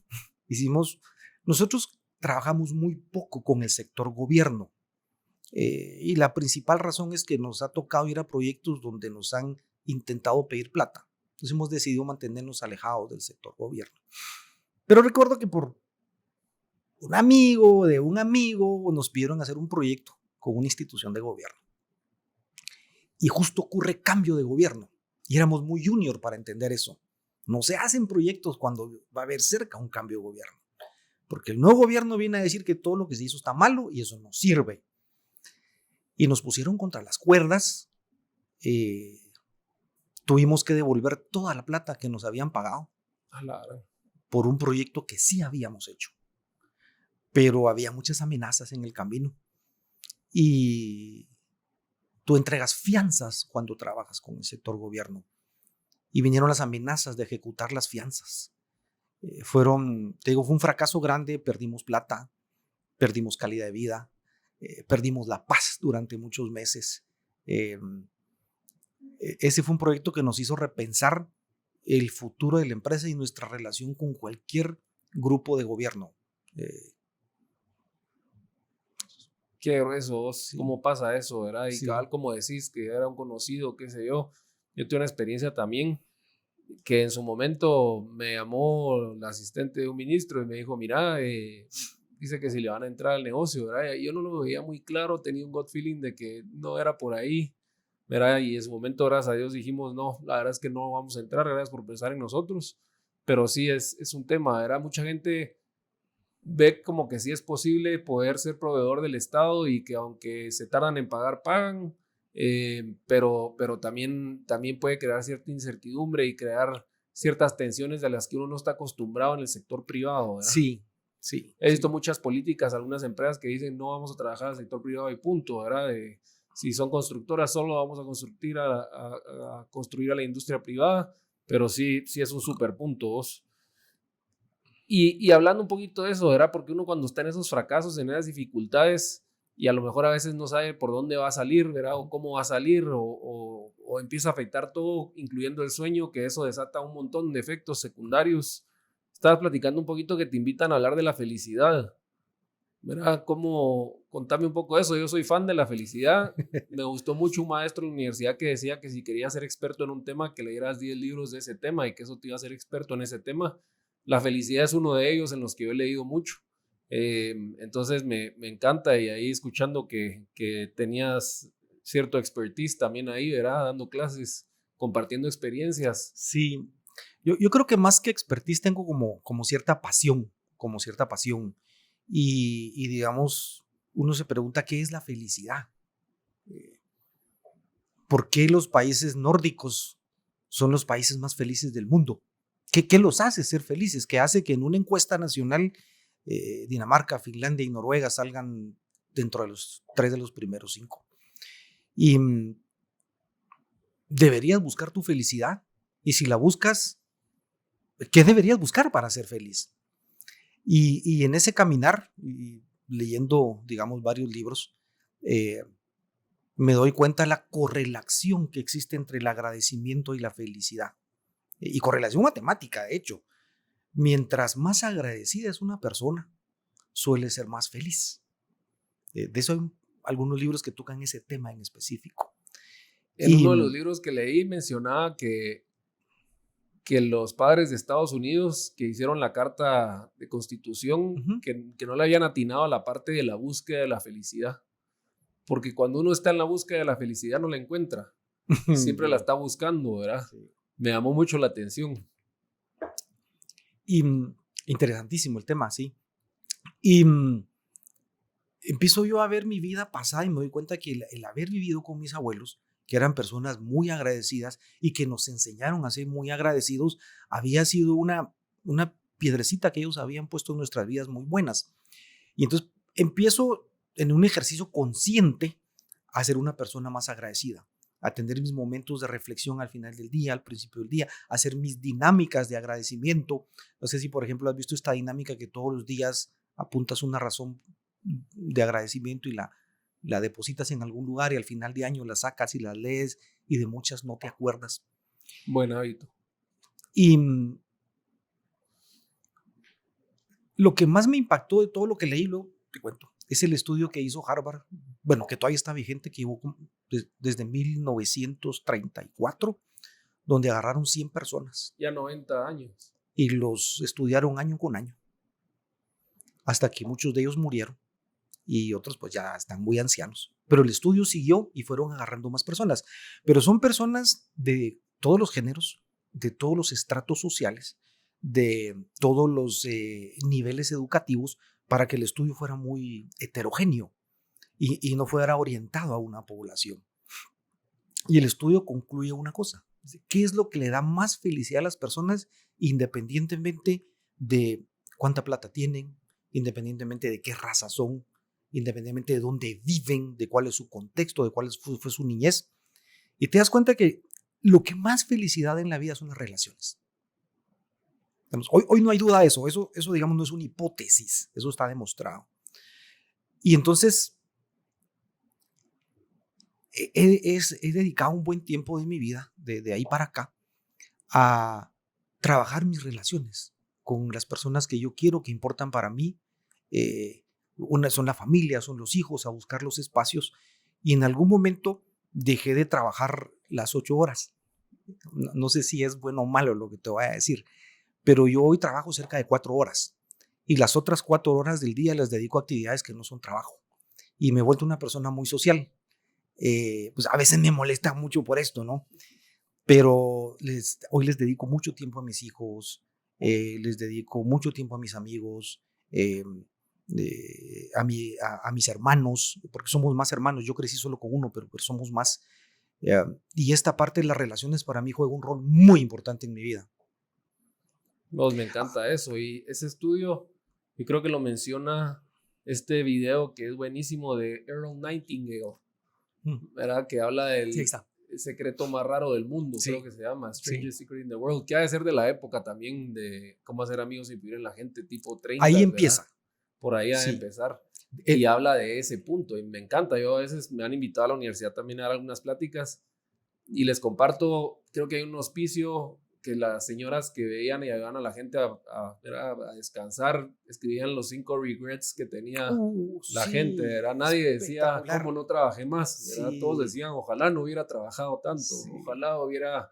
nosotros trabajamos muy poco con el sector gobierno. Y la principal razón es que nos ha tocado ir a proyectos donde nos han intentado pedir plata. Entonces hemos decidido mantenernos alejados del sector gobierno. Pero recuerdo que por un amigo de un amigo nos pidieron hacer un proyecto con una institución de gobierno. Y justo ocurre cambio de gobierno. Y éramos muy junior para entender eso. No se hacen proyectos cuando va a haber cerca un cambio de gobierno. Porque el nuevo gobierno viene a decir que todo lo que se hizo está malo y eso no sirve. Y nos pusieron contra las cuerdas. Tuvimos que devolver toda la plata que nos habían pagado por un proyecto que sí habíamos hecho. Pero había muchas amenazas en el camino. Y tú entregas fianzas cuando trabajas con el sector gobierno. Y vinieron las amenazas de ejecutar las fianzas. Fue un fracaso grande, perdimos plata, perdimos calidad de vida, perdimos la paz durante muchos meses. Ese fue un proyecto que nos hizo repensar el futuro de la empresa y nuestra relación con cualquier grupo de gobierno. Qué grueso, vos, Sí, cómo pasa eso, ¿verdad? Y sí. cabal, como decís, que era un conocido, qué sé yo. Yo tuve una experiencia también que en su momento me llamó la asistente de un ministro y me dijo, mira, dice que si le van a entrar al negocio, ¿verdad? Y yo no lo veía muy claro, tenía un gut feeling de que no era por ahí, ¿verdad? Y en su momento, gracias a Dios, dijimos, no, la verdad es que no vamos a entrar, gracias por pensar en nosotros, pero sí es un tema, ¿verdad? Mucha gente ve como que sí es posible poder ser proveedor del Estado y que aunque se tardan en pagar, pagan, pero también puede crear cierta incertidumbre y crear ciertas tensiones de las que uno no está acostumbrado en el sector privado, ¿verdad? Sí, sí, He visto sí. muchas políticas, algunas empresas que dicen no vamos a trabajar al sector privado y punto, ¿verdad? Si son constructoras, solo vamos a construir a construir a la industria privada, pero sí es un super punto, vos. Y hablando un poquito de eso, ¿verdad? Porque uno cuando está en esos fracasos, en esas dificultades, y a lo mejor a veces no sabe por dónde va a salir, ¿verdad? O cómo va a salir, o empieza a afectar todo, incluyendo el sueño, que eso desata un montón de efectos secundarios. Estabas platicando un poquito que te invitan a hablar de la felicidad, ¿verdad? Contame un poco de eso. Yo soy fan de la felicidad. Me gustó mucho un maestro en la universidad que decía que si querías ser experto en un tema, que leyeras 10 libros de ese tema y que eso te iba a hacer experto en ese tema. La felicidad es uno de ellos en los que yo he leído mucho. Entonces me encanta y ahí escuchando que tenías cierto expertise también ahí, ¿verdad? Dando clases, compartiendo experiencias. Sí, yo creo que más que expertise tengo como cierta pasión, como cierta pasión. Y digamos, uno se pregunta qué es la felicidad. Eh, ¿Por qué los países nórdicos son los países más felices del mundo? ¿Qué los hace ser felices? ¿Qué hace que en una encuesta nacional Dinamarca, Finlandia y Noruega salgan dentro de los 3 de los primeros 5? Y deberías buscar tu felicidad. Y si la buscas, ¿qué deberías buscar para ser feliz? Y en ese caminar, y leyendo, digamos, varios libros, eh, me doy cuenta de la correlación que existe entre el agradecimiento y la felicidad. Y correlación matemática, de hecho. Mientras más agradecida es una persona, suele ser más feliz. De eso hay algunos libros que tocan ese tema en específico. En Y uno de los libros que leí mencionaba que los padres de Estados Unidos que hicieron la Carta de Constitución, uh-huh. que no le habían atinado a la parte de la búsqueda de la felicidad. Porque cuando uno está en la búsqueda de la felicidad no la encuentra. Siempre la Sí, está buscando, ¿verdad? sí. Me llamó mucho la atención. Y interesantísimo el tema, sí. Y empiezo yo a ver mi vida pasada y me doy cuenta que el haber vivido con mis abuelos, que eran personas muy agradecidas y que nos enseñaron a ser muy agradecidos, había sido una piedrecita que ellos habían puesto en nuestras vidas muy buenas. Y entonces empiezo en un ejercicio consciente a ser una persona más agradecida, a tener mis momentos de reflexión al final del día, al principio del día, a hacer mis dinámicas de agradecimiento. No sé si, por ejemplo, has visto esta dinámica que todos los días apuntas una razón de agradecimiento y la depositas en algún lugar y al final de año la sacas y la lees y de muchas no te acuerdas. Buen hábito. Y lo que más me impactó de todo lo que leí, luego te cuento, es el estudio que hizo Harvard, bueno, que todavía está vigente, que llevó desde 1934, donde agarraron 100 personas Ya 90 años. y los estudiaron año con año, hasta que muchos de ellos murieron y otros pues ya están muy ancianos. Pero el estudio siguió y fueron agarrando más personas. Pero son personas de todos los géneros, de todos los estratos sociales, de todos los niveles educativos, para que el estudio fuera muy heterogéneo y no fuera orientado a una población. Y el estudio concluye una cosa: ¿qué es lo que le da más felicidad a las personas independientemente de cuánta plata tienen, independientemente de qué raza son, independientemente de dónde viven, de cuál es su contexto, de cuál fue su niñez? Y te das cuenta que lo que más felicidad en la vida son las relaciones. Digamos, hoy no hay duda de eso, digamos no es una hipótesis, eso está demostrado. Y entonces he dedicado un buen tiempo de mi vida, de ahí para acá, a trabajar mis relaciones con las personas que yo quiero, que importan para mí, Una son la familia, son los hijos, a buscar los espacios. Y en algún momento dejé de trabajar las 8 horas. No sé si es bueno o malo lo que te voy a decir, pero yo hoy trabajo cerca de 4 horas. Y las otras 4 horas del día las dedico a actividades que no son trabajo. Y me he vuelto una persona muy social. Pues a veces me molesta mucho por esto, ¿no? Pero hoy les dedico mucho tiempo a mis hijos, les dedico mucho tiempo a mis amigos, a mis hermanos, porque somos más hermanos. Yo crecí solo con uno, pero somos más. Y esta parte de las relaciones para mí juega un rol muy importante en mi vida. Me encanta eso. Y ese estudio, yo creo que lo menciona este video que es buenísimo de Earl Nightingale, ¿verdad? Que habla del secreto más raro del mundo, creo que se llama Strangest Secret in the World, que ha de ser de la época también de cómo hacer amigos y vivir en la gente, tipo 30. Ahí empieza. ¿Verdad? Por ahí ha de empezar. Y habla de ese punto y me encanta. Yo a veces me han invitado a la universidad también a dar algunas pláticas y les comparto, creo que hay un hospicio que las señoras que veían y ayudaban a la gente a descansar, escribían los 5 regrets que tenía la gente, ¿verdad? Nadie decía, ¿cómo no trabajé más? ¿Verdad? Todos decían, ojalá no hubiera trabajado tanto, ojalá hubiera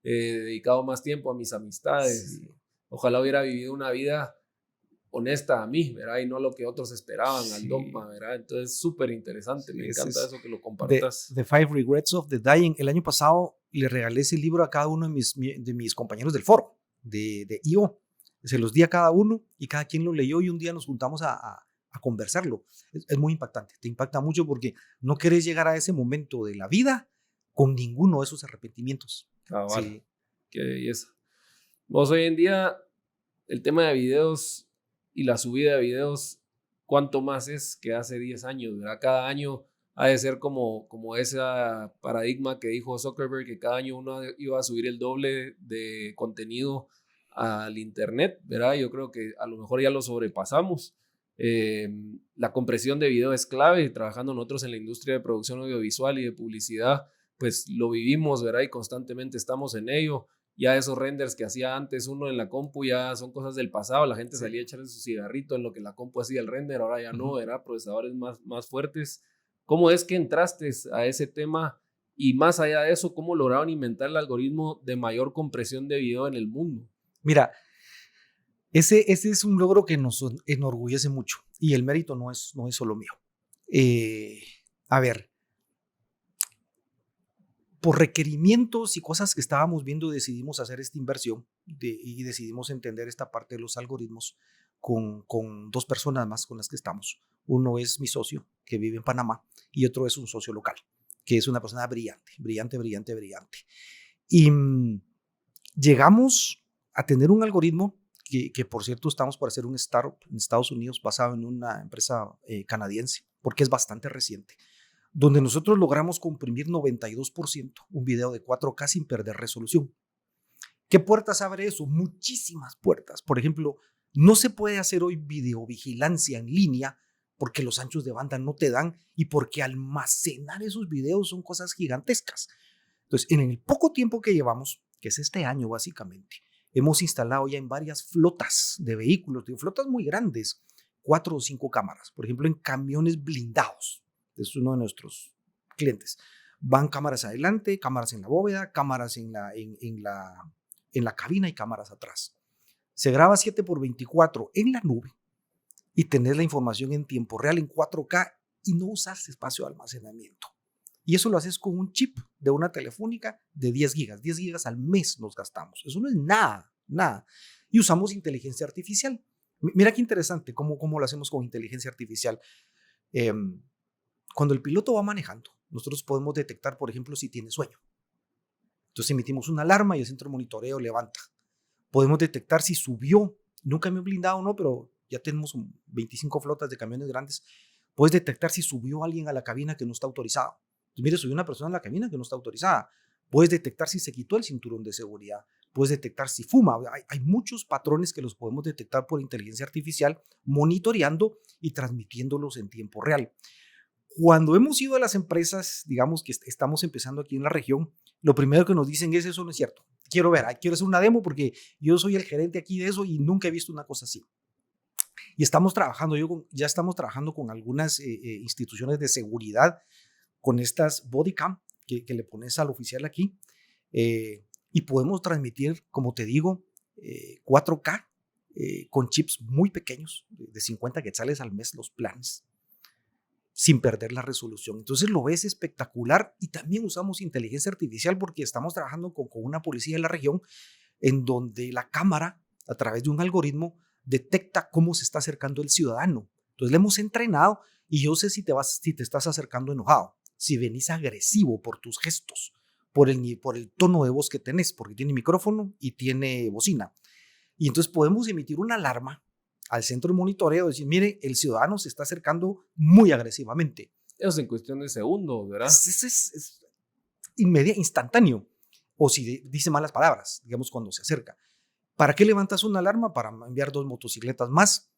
dedicado más tiempo a mis amistades, ojalá hubiera vivido una vida honesta a mí, ¿verdad? Y no lo que otros esperaban, al dogma, ¿verdad? Entonces, súper interesante, me encanta eso que lo compartas. The 5 Regrets of the Dying. El año pasado le regalé ese libro a cada uno de mis compañeros del foro, de IO. Se los di a cada uno y cada quien lo leyó y un día nos juntamos a conversarlo. Es muy impactante, te impacta mucho porque no querés llegar a ese momento de la vida con ninguno de esos arrepentimientos. Vale. Qué belleza. Vos hoy en día, el tema de videos y la subida de videos, ¿cuánto más es que hace 10 años? ¿Verdad? Cada año ha de ser como ese paradigma que dijo Zuckerberg, que cada año uno iba a subir el doble de contenido al internet, ¿verdad? Yo creo que a lo mejor ya lo sobrepasamos. La compresión de video es clave. Trabajando nosotros en la industria de producción audiovisual y de publicidad, pues lo vivimos, ¿verdad? Y constantemente estamos en ello. Ya esos renders que hacía antes uno en la compu ya son cosas del pasado. La gente salía a echarse su cigarrito en lo que la compu hacía el render, ahora ya no, ¿verdad? Procesadores más fuertes. ¿Cómo es que entraste a ese tema? Y más allá de eso, ¿cómo lograron inventar el algoritmo de mayor compresión de video en el mundo? Mira, ese es un logro que nos enorgullece mucho y el mérito no es solo mío. A ver, por requerimientos y cosas que estábamos viendo, decidimos hacer esta inversión y decidimos entender esta parte de los algoritmos con 2 personas más con las que estamos. Uno es mi socio, que vive en Panamá, y otro es un socio local, que es una persona brillante. Y llegamos a tener un algoritmo que por cierto, estamos por hacer un startup en Estados Unidos basado en una empresa canadiense, porque es bastante reciente, donde nosotros logramos comprimir 92% un video de 4K sin perder resolución. ¿Qué puertas abre eso? Muchísimas puertas. Por ejemplo, no se puede hacer hoy videovigilancia en línea porque los anchos de banda no te dan y porque almacenar esos videos son cosas gigantescas. Entonces, en el poco tiempo que llevamos, que es este año básicamente, hemos instalado ya en varias flotas de vehículos, flotas muy grandes, 4 o 5 cámaras. Por ejemplo, en camiones blindados. Es uno de nuestros clientes. Van cámaras adelante, cámaras en la bóveda, cámaras en la cabina y cámaras atrás. Se graba 7x24 en la nube y tenés la información en tiempo real en 4K y no usas espacio de almacenamiento. Y eso lo haces con un chip de una telefónica de 10 gigas. 10 gigas al mes nos gastamos. Eso no es nada. Y usamos inteligencia artificial. Mira qué interesante cómo lo hacemos con inteligencia artificial. Cuando el piloto va manejando, nosotros podemos detectar, por ejemplo, si tiene sueño. Entonces emitimos una alarma y el centro de monitoreo levanta. Podemos detectar si subió, nunca me he blindado, no, pero ya tenemos 25 flotas de camiones grandes. Puedes detectar si subió alguien a la cabina que no está autorizado. Entonces, mire, subió una persona a la cabina que no está autorizada. Puedes detectar si se quitó el cinturón de seguridad. Puedes detectar si fuma. Hay muchos patrones que los podemos detectar por inteligencia artificial, monitoreando y transmitiéndolos en tiempo real. Cuando hemos ido a las empresas, digamos que estamos empezando aquí en la región, lo primero que nos dicen es: eso no es cierto. Quiero hacer una demo porque yo soy el gerente aquí de eso y nunca he visto una cosa así. Y estamos trabajando, ya estamos trabajando con algunas instituciones de seguridad, con estas body cam que le pones al oficial aquí, y podemos transmitir, como te digo, 4K con chips muy pequeños, de 50 quetzales al mes los planes, sin perder la resolución. Entonces lo ves espectacular, y también usamos inteligencia artificial porque estamos trabajando con una policía de la región en donde la cámara, a través de un algoritmo, detecta cómo se está acercando el ciudadano. Entonces le hemos entrenado, y yo sé si te estás acercando enojado, si venís agresivo por tus gestos, por el tono de voz que tenés, porque tiene micrófono y tiene bocina. Y entonces podemos emitir una alarma al centro de monitoreo, decir, mire, el ciudadano se está acercando muy agresivamente. Eso es en cuestión de segundos, ¿verdad? Es instantáneo. O si dice malas palabras, digamos, cuando se acerca. ¿Para qué levantas una alarma? Para enviar 2 motocicletas más,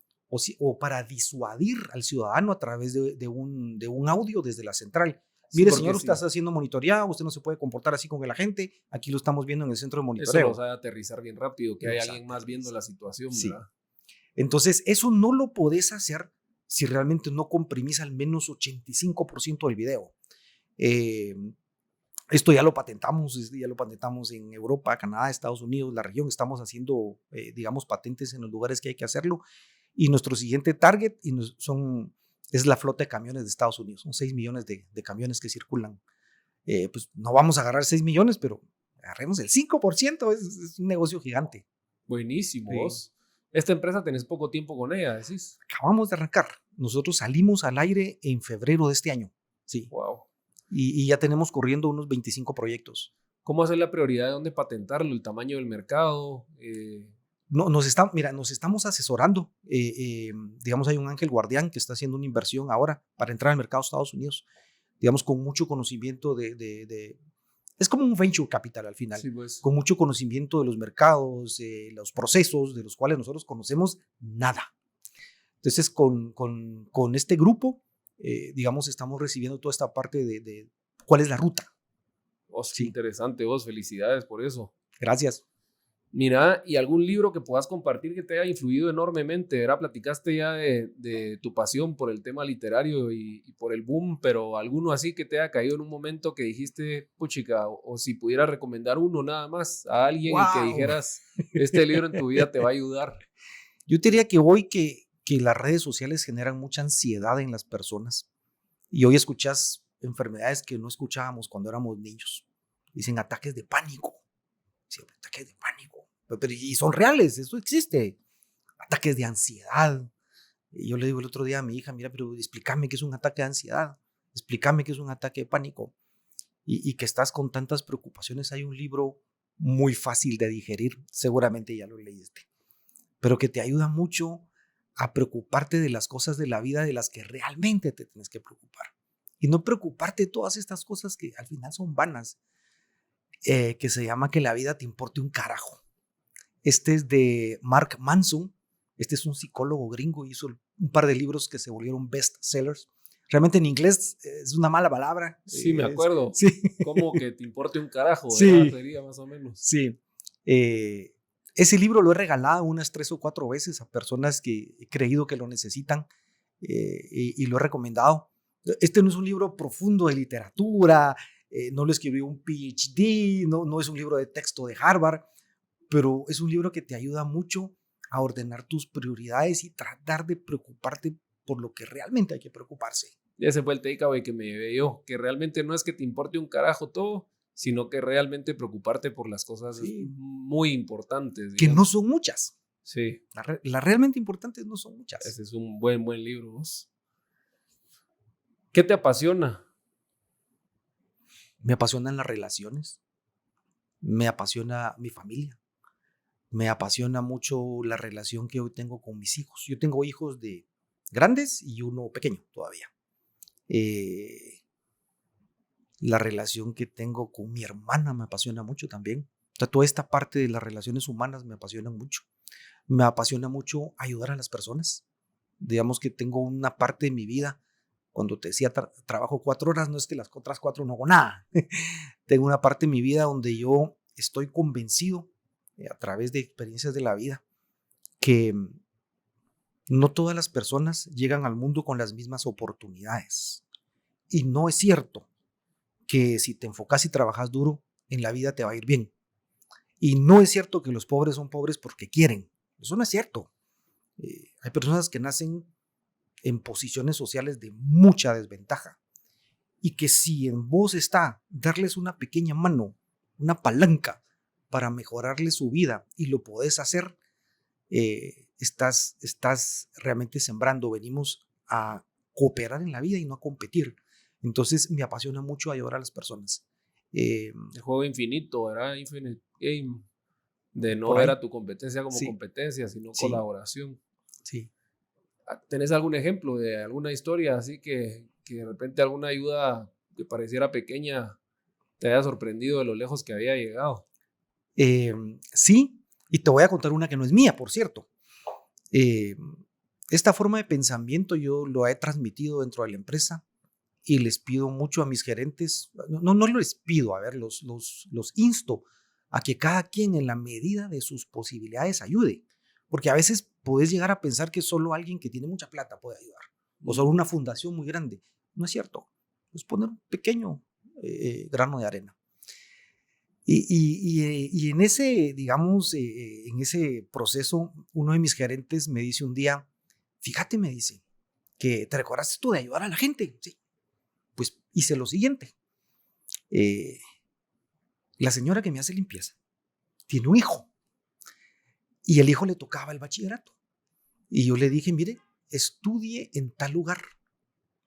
o para disuadir al ciudadano a través de un audio desde la central. Mire, sí, señor, usted está haciendo monitoreado, usted no se puede comportar así con la gente. Aquí lo estamos viendo en el centro de monitoreo. Eso lo sabe aterrizar bien rápido, que hay alguien más viendo la situación, sí. ¿verdad? Entonces, eso no lo podés hacer si realmente no comprimís al menos 85% del video. Esto ya lo patentamos en Europa, Canadá, Estados Unidos, la región. Estamos haciendo, digamos, patentes en los lugares que hay que hacerlo. Y nuestro siguiente target es la flota de camiones de Estados Unidos. Son 6 millones de camiones que circulan. Pues no vamos a agarrar 6 millones, pero agarremos el 5%. Es un negocio gigante. Buenísimo. Sí. Esta empresa tenés poco tiempo con ella, decís. Acabamos de arrancar. Nosotros salimos al aire en febrero de este año. Sí. Wow. Y ya tenemos corriendo unos 25 proyectos. ¿Cómo hacer la prioridad de dónde patentarlo? ¿El tamaño del mercado? No, nos estamos asesorando. Digamos, hay un ángel guardián que está haciendo una inversión ahora para entrar al mercado de Estados Unidos. Digamos, con mucho conocimiento es como un venture capital al final. Sí, pues. Con mucho conocimiento de los mercados, los procesos de los cuales nosotros conocemos nada. Entonces, con este grupo, digamos, estamos recibiendo toda esta parte de cuál es la ruta. Sí. Interesante, vos. Felicidades por eso. Gracias. Mira, ¿y algún libro que puedas compartir que te haya influido enormemente? ¿Verdad? Platicaste ya de tu pasión por el tema literario y por el boom, pero alguno así que te haya caído en un momento que dijiste, puchica, o si pudieras recomendar uno nada más a alguien. ¡Wow! Y que dijeras, este libro en tu vida te va a ayudar. Yo diría que hoy que las redes sociales generan mucha ansiedad en las personas, y hoy escuchas enfermedades que no escuchábamos cuando éramos niños. Dicen ataques de pánico. Sí, ataques de pánico. Pero, y son reales, eso existe. Ataques de ansiedad. Y yo le digo el otro día a mi hija, mira, pero explícame qué es un ataque de ansiedad. Explícame qué es un ataque de pánico. Y que estás con tantas preocupaciones. Hay un libro muy fácil de digerir, seguramente ya lo leíste, pero que te ayuda mucho a preocuparte de las cosas de la vida de las que realmente te tienes que preocupar. Y no preocuparte de todas estas cosas que al final son vanas. Que se llama Que la vida te importe un carajo. Este es de Mark Manson. Este es un psicólogo gringo. Hizo un par de libros que se volvieron bestsellers. Realmente en inglés es una mala palabra. Sí, me acuerdo. Sí. Como que te importe un carajo, sí. ¿verdad? Sería más o menos. Sí. Ese libro lo he regalado unas 3 o 4 veces a personas que he creído que lo necesitan, y lo he recomendado. Este no es un libro profundo de literatura, no lo escribió un PhD, no es un libro de texto de Harvard, pero es un libro que te ayuda mucho a ordenar tus prioridades y tratar de preocuparte por lo que realmente hay que preocuparse. Y ese fue el takeaway que me llevé yo, que realmente no es que te importe un carajo todo, sino que realmente preocuparte por las cosas muy importantes. Digamos. Que no son muchas. Sí. Las realmente importantes no son muchas. Ese es un buen libro, ¿vos? ¿Qué te apasiona? Me apasionan las relaciones. Me apasiona mi familia. Me apasiona mucho la relación que hoy tengo con mis hijos. Yo tengo hijos de grandes y uno pequeño todavía. La relación que tengo con mi hermana me apasiona mucho también. O sea, toda esta parte de las relaciones humanas me apasiona mucho. Me apasiona mucho ayudar a las personas. Digamos que tengo una parte de mi vida, cuando te decía trabajo 4 horas, no es que las otras 4 no hago nada. Tengo una parte de mi vida donde yo estoy convencido, a través de experiencias de la vida, que No todas las personas llegan al mundo con las mismas oportunidades. Y no es cierto que si te enfocas y trabajas duro, en la vida te va a ir bien. Y no es cierto que los pobres son pobres porque quieren. Eso no es cierto. Hay personas que nacen en posiciones sociales de mucha desventaja. Y que si en vos está darles una pequeña mano, una palanca para mejorarle su vida y lo podés hacer, estás realmente sembrando. Venimos a cooperar en la vida y no a competir. Entonces me apasiona mucho ayudar a las personas. El juego infinito, ¿verdad? Infinite Game. De no Por ver ahí. a tu competencia como Sí, competencia, sino sí, colaboración. sí. ¿Tenés algún ejemplo de alguna historia así que de repente alguna ayuda que pareciera pequeña te haya sorprendido de lo lejos que había llegado? Sí, y te voy a contar una que no es mía, por cierto. Esta forma de pensamiento yo lo he transmitido dentro de la empresa y les pido mucho a mis gerentes, no les pido, a ver, los insto a que cada quien en la medida de sus posibilidades ayude, porque a veces puedes llegar a pensar que solo alguien que tiene mucha plata puede ayudar, o solo una fundación muy grande. No es cierto, es poner un pequeño grano de arena. Y en ese, digamos, en ese proceso, uno de mis gerentes me dice un día, fíjate, me dice, que te recordaste tú de ayudar a la gente. Sí, pues hice lo siguiente. Eh, la señora que me hace limpieza tiene un hijo y el hijo le tocaba el bachillerato. Y yo le dije, mire, estudie en tal lugar,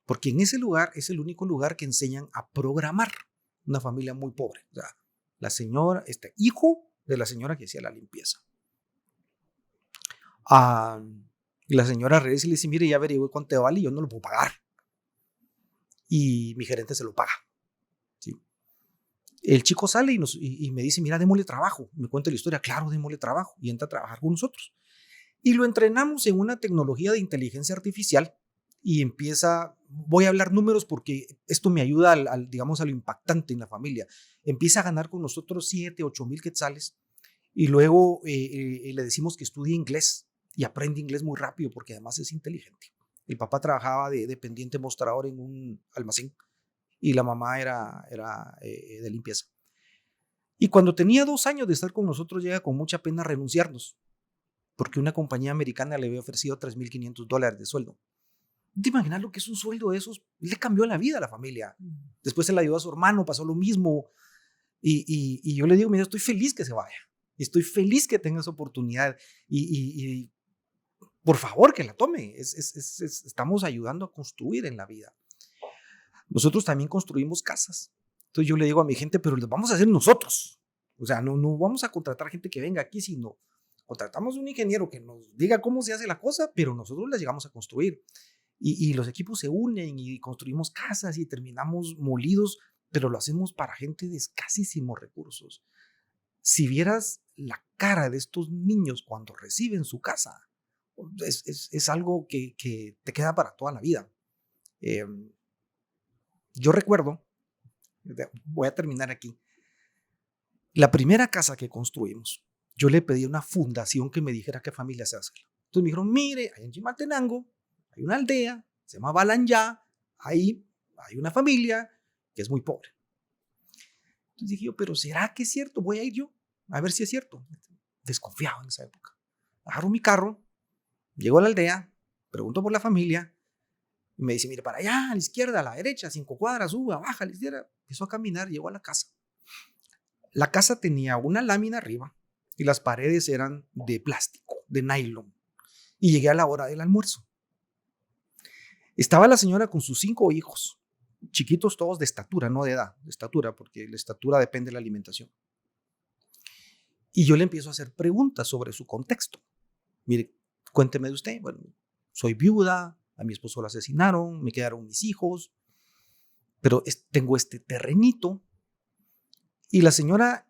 porque en ese lugar es el único lugar que enseñan a programar. Una familia muy pobre. O sea, la señora, hijo de la señora que hacía la limpieza. Ah, la señora regresa y le dice, mire, ya averigué cuánto te vale y yo no lo puedo pagar. Y mi gerente se lo paga. ¿Sí? El chico sale y me dice, mira, démosle trabajo. Me cuenta la historia, claro, démosle trabajo. Y entra a trabajar con nosotros. Y lo entrenamos en una tecnología de inteligencia artificial y empieza, voy a hablar números porque esto me ayuda digamos, a lo impactante en la familia. Empieza a ganar con nosotros 7, 8 mil quetzales y luego le decimos que estudie inglés y aprende inglés muy rápido porque además es inteligente. El papá trabajaba de dependiente mostrador en un almacén y la mamá era de limpieza. Y cuando tenía 2 años de estar con nosotros, llega con mucha pena a renunciarnos, porque una compañía americana le había ofrecido $3,500 de sueldo. ¿Te imaginas lo que es un sueldo de esos? Le cambió la vida a la familia. Después se la ayudó a su hermano, pasó lo mismo. Y yo le digo, mira, estoy feliz que se vaya. Estoy feliz que tenga esa oportunidad. Y por favor, que la tome. Estamos ayudando a construir en la vida. Nosotros también construimos casas. Entonces yo le digo a mi gente, pero las vamos a hacer nosotros. O sea, no vamos a contratar gente que venga aquí, sino contratamos un ingeniero que nos diga cómo se hace la cosa, pero nosotros las llegamos a construir. Y los equipos se unen y construimos casas y terminamos molidos, pero lo hacemos para gente de escasísimos recursos. Si vieras la cara de estos niños cuando reciben su casa, es algo que te queda para toda la vida. Yo recuerdo, voy a terminar aquí, la primera casa que construimos, yo le pedí a una fundación que me dijera qué familia se hace. Entonces me dijeron, mire, ahí en Chimaltenango hay una aldea, se llama Balanyá, ahí hay una familia que es muy pobre. Entonces dije yo, pero ¿será que es cierto? Voy a ir yo a ver si es cierto. Desconfiado en esa época. Agarro mi carro, llego a la aldea, pregunto por la familia, y me dice, mire, para allá, a la izquierda, a la derecha, 5 cuadras, suba, baja, a la izquierda. Empezó a caminar, llego a la casa. La casa tenía una lámina arriba y las paredes eran de plástico, de nylon. Y llegué a la hora del almuerzo. Estaba la señora con sus 5 hijos, chiquitos todos de estatura, no de edad, de estatura, porque la estatura depende de la alimentación. Y yo le empiezo a hacer preguntas sobre su contexto. Mire, cuénteme de usted. Bueno, soy viuda, a mi esposo lo asesinaron, me quedaron mis hijos, pero tengo este terrenito. Y la señora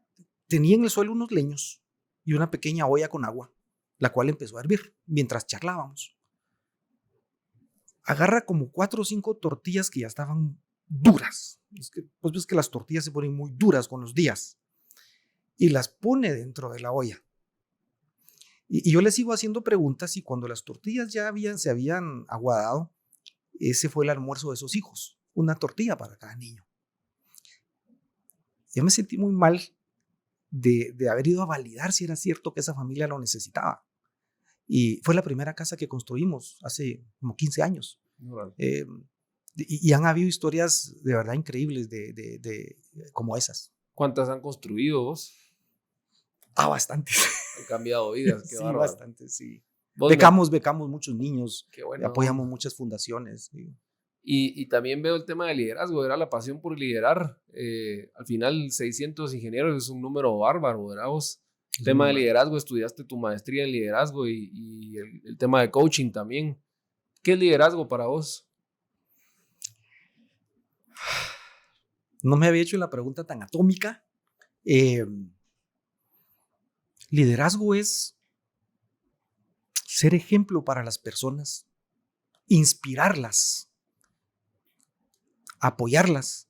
tenía en el suelo unos leños y una pequeña olla con agua, la cual empezó a hervir mientras charlábamos. Agarra como 4 o 5 tortillas que ya estaban duras. Pues ves que las tortillas se ponen muy duras con los días. Y las pone dentro de la olla. Y yo le sigo haciendo preguntas y cuando las tortillas ya se habían aguadado, ese fue el almuerzo de esos hijos, una tortilla para cada niño. Yo me sentí muy mal de haber ido a validar si era cierto que esa familia lo necesitaba. Y fue la primera casa que construimos hace como 15 años. Órale. Y han habido historias de verdad increíbles como esas. ¿Cuántas han construido vos? Bastantes. Han cambiado vidas, qué Sí, bárbaro. bastantes, sí. Vos Becamos muchos niños, qué bueno. apoyamos muchas fundaciones. Sí. Y también veo el tema de liderazgo, era la pasión por liderar. Al final, 600 ingenieros es un número bárbaro, ¿verdad vos? El tema de liderazgo, estudiaste tu maestría en liderazgo y el tema de coaching también. ¿Qué es liderazgo para vos? No me había hecho la pregunta tan atómica. Liderazgo es ser ejemplo para las personas, inspirarlas, apoyarlas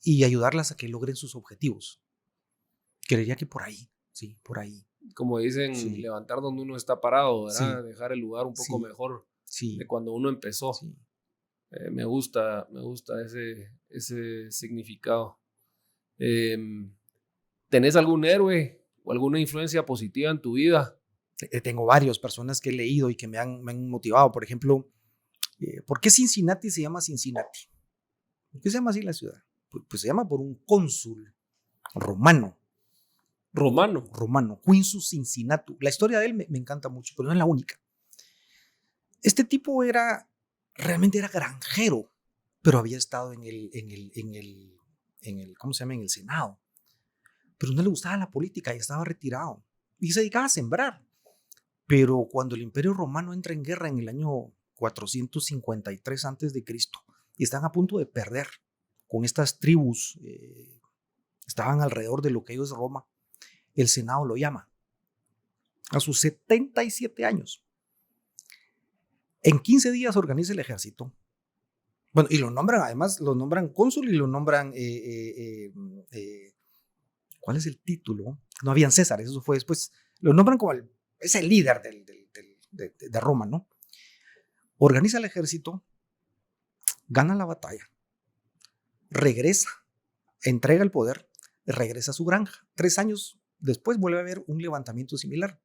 y ayudarlas a que logren sus objetivos. Creería que por ahí, sí, por ahí. Como dicen, Sí. levantar donde uno está parado, ¿verdad? Sí. Dejar el lugar un poco Sí. mejor Sí. de cuando uno empezó. Sí. Me gusta ese significado. ¿Tenés algún héroe o alguna influencia positiva en tu vida? Tengo varias personas que he leído y que me han motivado. Por ejemplo, ¿por qué Cincinnati se llama Cincinnati? ¿Por qué se llama así la ciudad? Pues se llama por un cónsul romano, Quintus Cincinnatus. La historia de él me encanta mucho, pero no es la única. Este tipo realmente era granjero, pero había estado en el ¿cómo se llama? En el Senado. Pero no le gustaba la política y estaba retirado. Y se dedicaba a sembrar. Pero cuando el Imperio Romano entra en guerra en el año 453 a.C. y están a punto de perder con estas tribus, estaban alrededor de lo que hoy es Roma, el Senado lo llama a sus 77 años. En 15 días organiza el ejército. Bueno, y lo nombran, además, lo nombran cónsul y lo nombran, ¿cuál es el título? No habían Césares, eso fue después. Lo nombran como es el líder de Roma, ¿no? Organiza el ejército, gana la batalla, regresa, entrega el poder, regresa a su granja. 3 años después vuelve a haber un levantamiento similar.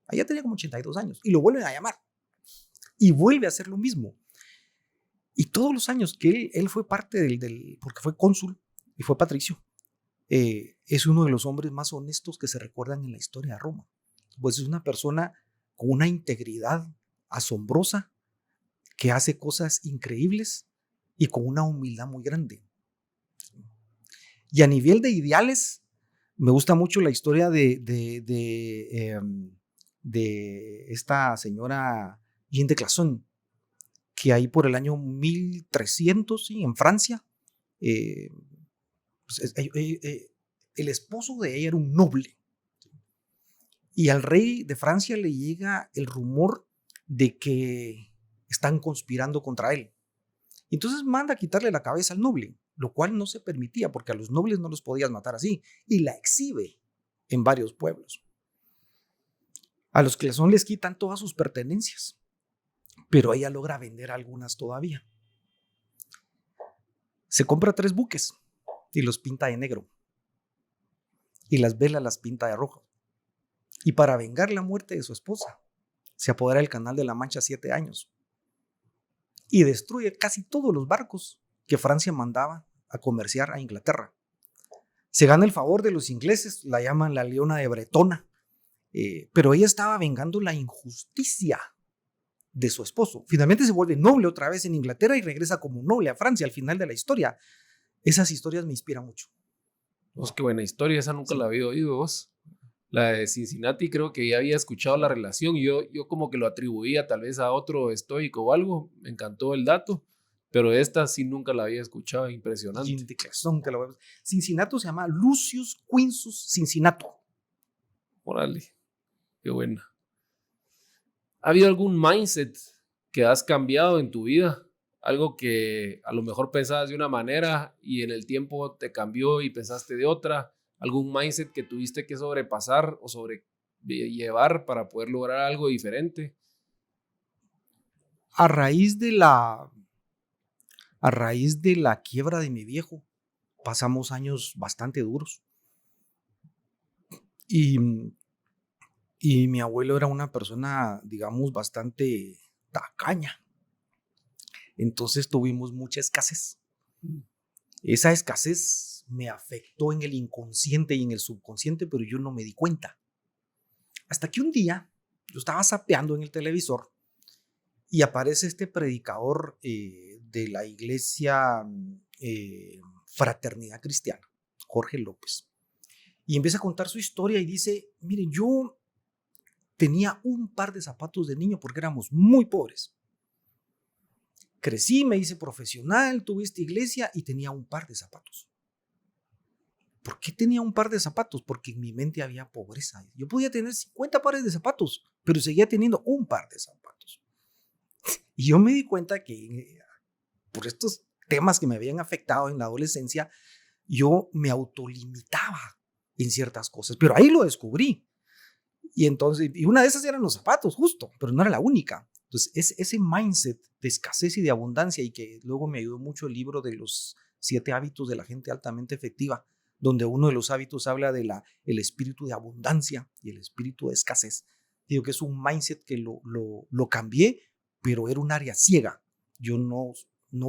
Allá tenía como 82 años y lo vuelven a llamar. Y vuelve a hacer lo mismo. Y todos los años que él fue parte porque fue cónsul y fue patricio, es uno de los hombres más honestos que se recuerdan en la historia de Roma. Pues es una persona con una integridad asombrosa, que hace cosas increíbles y con una humildad muy grande. Y a nivel de ideales, me gusta mucho la historia de esta señora Jeanne de Classon, que ahí por el año 1300, ¿sí? En Francia, pues, el esposo de ella era un noble. Y al rey de Francia le llega el rumor de que están conspirando contra él. Entonces manda a quitarle la cabeza al noble, lo cual no se permitía porque a los nobles no los podías matar así, y la exhibe en varios pueblos. A los Classon les quitan todas sus pertenencias, pero ella logra vender algunas todavía. Se compra 3 buques y los pinta de negro, y las velas las pinta de rojo. Y para vengar la muerte de su esposa, se apodera del Canal de la Mancha 7 años y destruye casi todos los barcos que Francia mandaba a comerciar a Inglaterra. Se gana el favor de los ingleses, la llaman la Leona de Bretona, pero ella estaba vengando la injusticia de su esposo. Finalmente se vuelve noble otra vez en Inglaterra y regresa como noble a Francia al final de la historia. Esas historias me inspiran mucho. Pues qué buena historia, esa nunca la había oído vos. La de Cincinnati creo que ya había escuchado la relación. Yo como que lo atribuía tal vez a otro estoico o algo. Me encantó el dato. Pero esta sí nunca la había escuchado. Impresionante. Jeanne de Classon, que lo vemos. Cincinnatus se llama Lucius Quintus Cincinnatus. Órale, qué buena. ¿Ha habido algún mindset que has cambiado en tu vida? Algo que a lo mejor pensabas de una manera y en el tiempo te cambió y pensaste de otra. ¿Algún mindset que tuviste que sobrepasar o llevar para poder lograr algo diferente? A raíz de la quiebra de mi viejo, pasamos años bastante duros. Y mi abuelo era una persona, digamos, bastante tacaña. Entonces tuvimos mucha escasez. Esa escasez me afectó en el inconsciente y en el subconsciente, pero yo no me di cuenta. Hasta que un día yo estaba zapeando en el televisor y aparece este predicador de la iglesia Fraternidad Cristiana, Jorge López. Y empieza a contar su historia y dice, miren, yo tenía un par de zapatos de niño porque éramos muy pobres. Crecí, me hice profesional, tuve esta iglesia y tenía un par de zapatos. ¿Por qué tenía un par de zapatos? Porque en mi mente había pobreza. Yo podía tener 50 pares de zapatos, pero seguía teniendo un par de zapatos. Y yo me di cuenta que por estos temas que me habían afectado en la adolescencia, yo me autolimitaba en ciertas cosas, pero ahí lo descubrí. Y entonces, y una de esas eran los zapatos, justo, pero no era la única. Entonces, ese mindset de escasez y de abundancia, y que luego me ayudó mucho el libro de los 7 hábitos de la gente altamente efectiva, donde uno de los hábitos habla de el espíritu de abundancia y el espíritu de escasez. Digo que es un mindset que lo cambié, pero era un área ciega. Yo no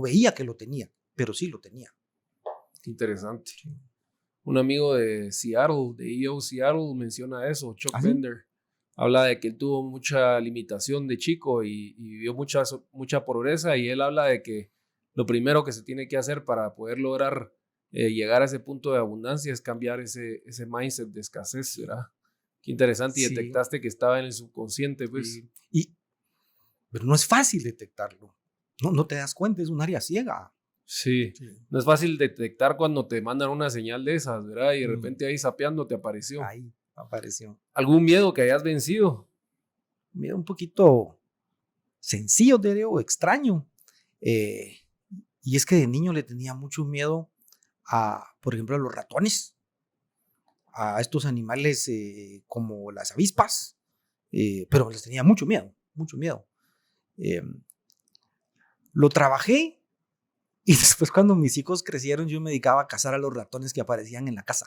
veía que lo tenía, pero sí lo tenía. Interesante. Sí. Un amigo de Seattle, de EO Seattle, menciona eso, Chuck Bender. Habla de que él tuvo mucha limitación de chico y vivió mucha pobreza, y él habla de que lo primero que se tiene que hacer para poder lograr llegar a ese punto de abundancia es cambiar ese mindset de escasez, ¿verdad? Qué interesante, y detectaste que estaba en el subconsciente, pues. Pero no es fácil detectarlo, no te das cuenta, es un área ciega. Sí, no es fácil detectar cuando te mandan una señal de esas, ¿verdad? Y de repente ahí zapeando te apareció. Ahí apareció. ¿Algún miedo que hayas vencido? Miedo un poquito sencillo, o extraño. Y es que de niño le tenía mucho miedo por ejemplo, a los ratones, a estos animales como las avispas, pero les tenía mucho miedo, mucho miedo. Lo trabajé. Y después, cuando mis hijos crecieron, yo me dedicaba a cazar a los ratones que aparecían en la casa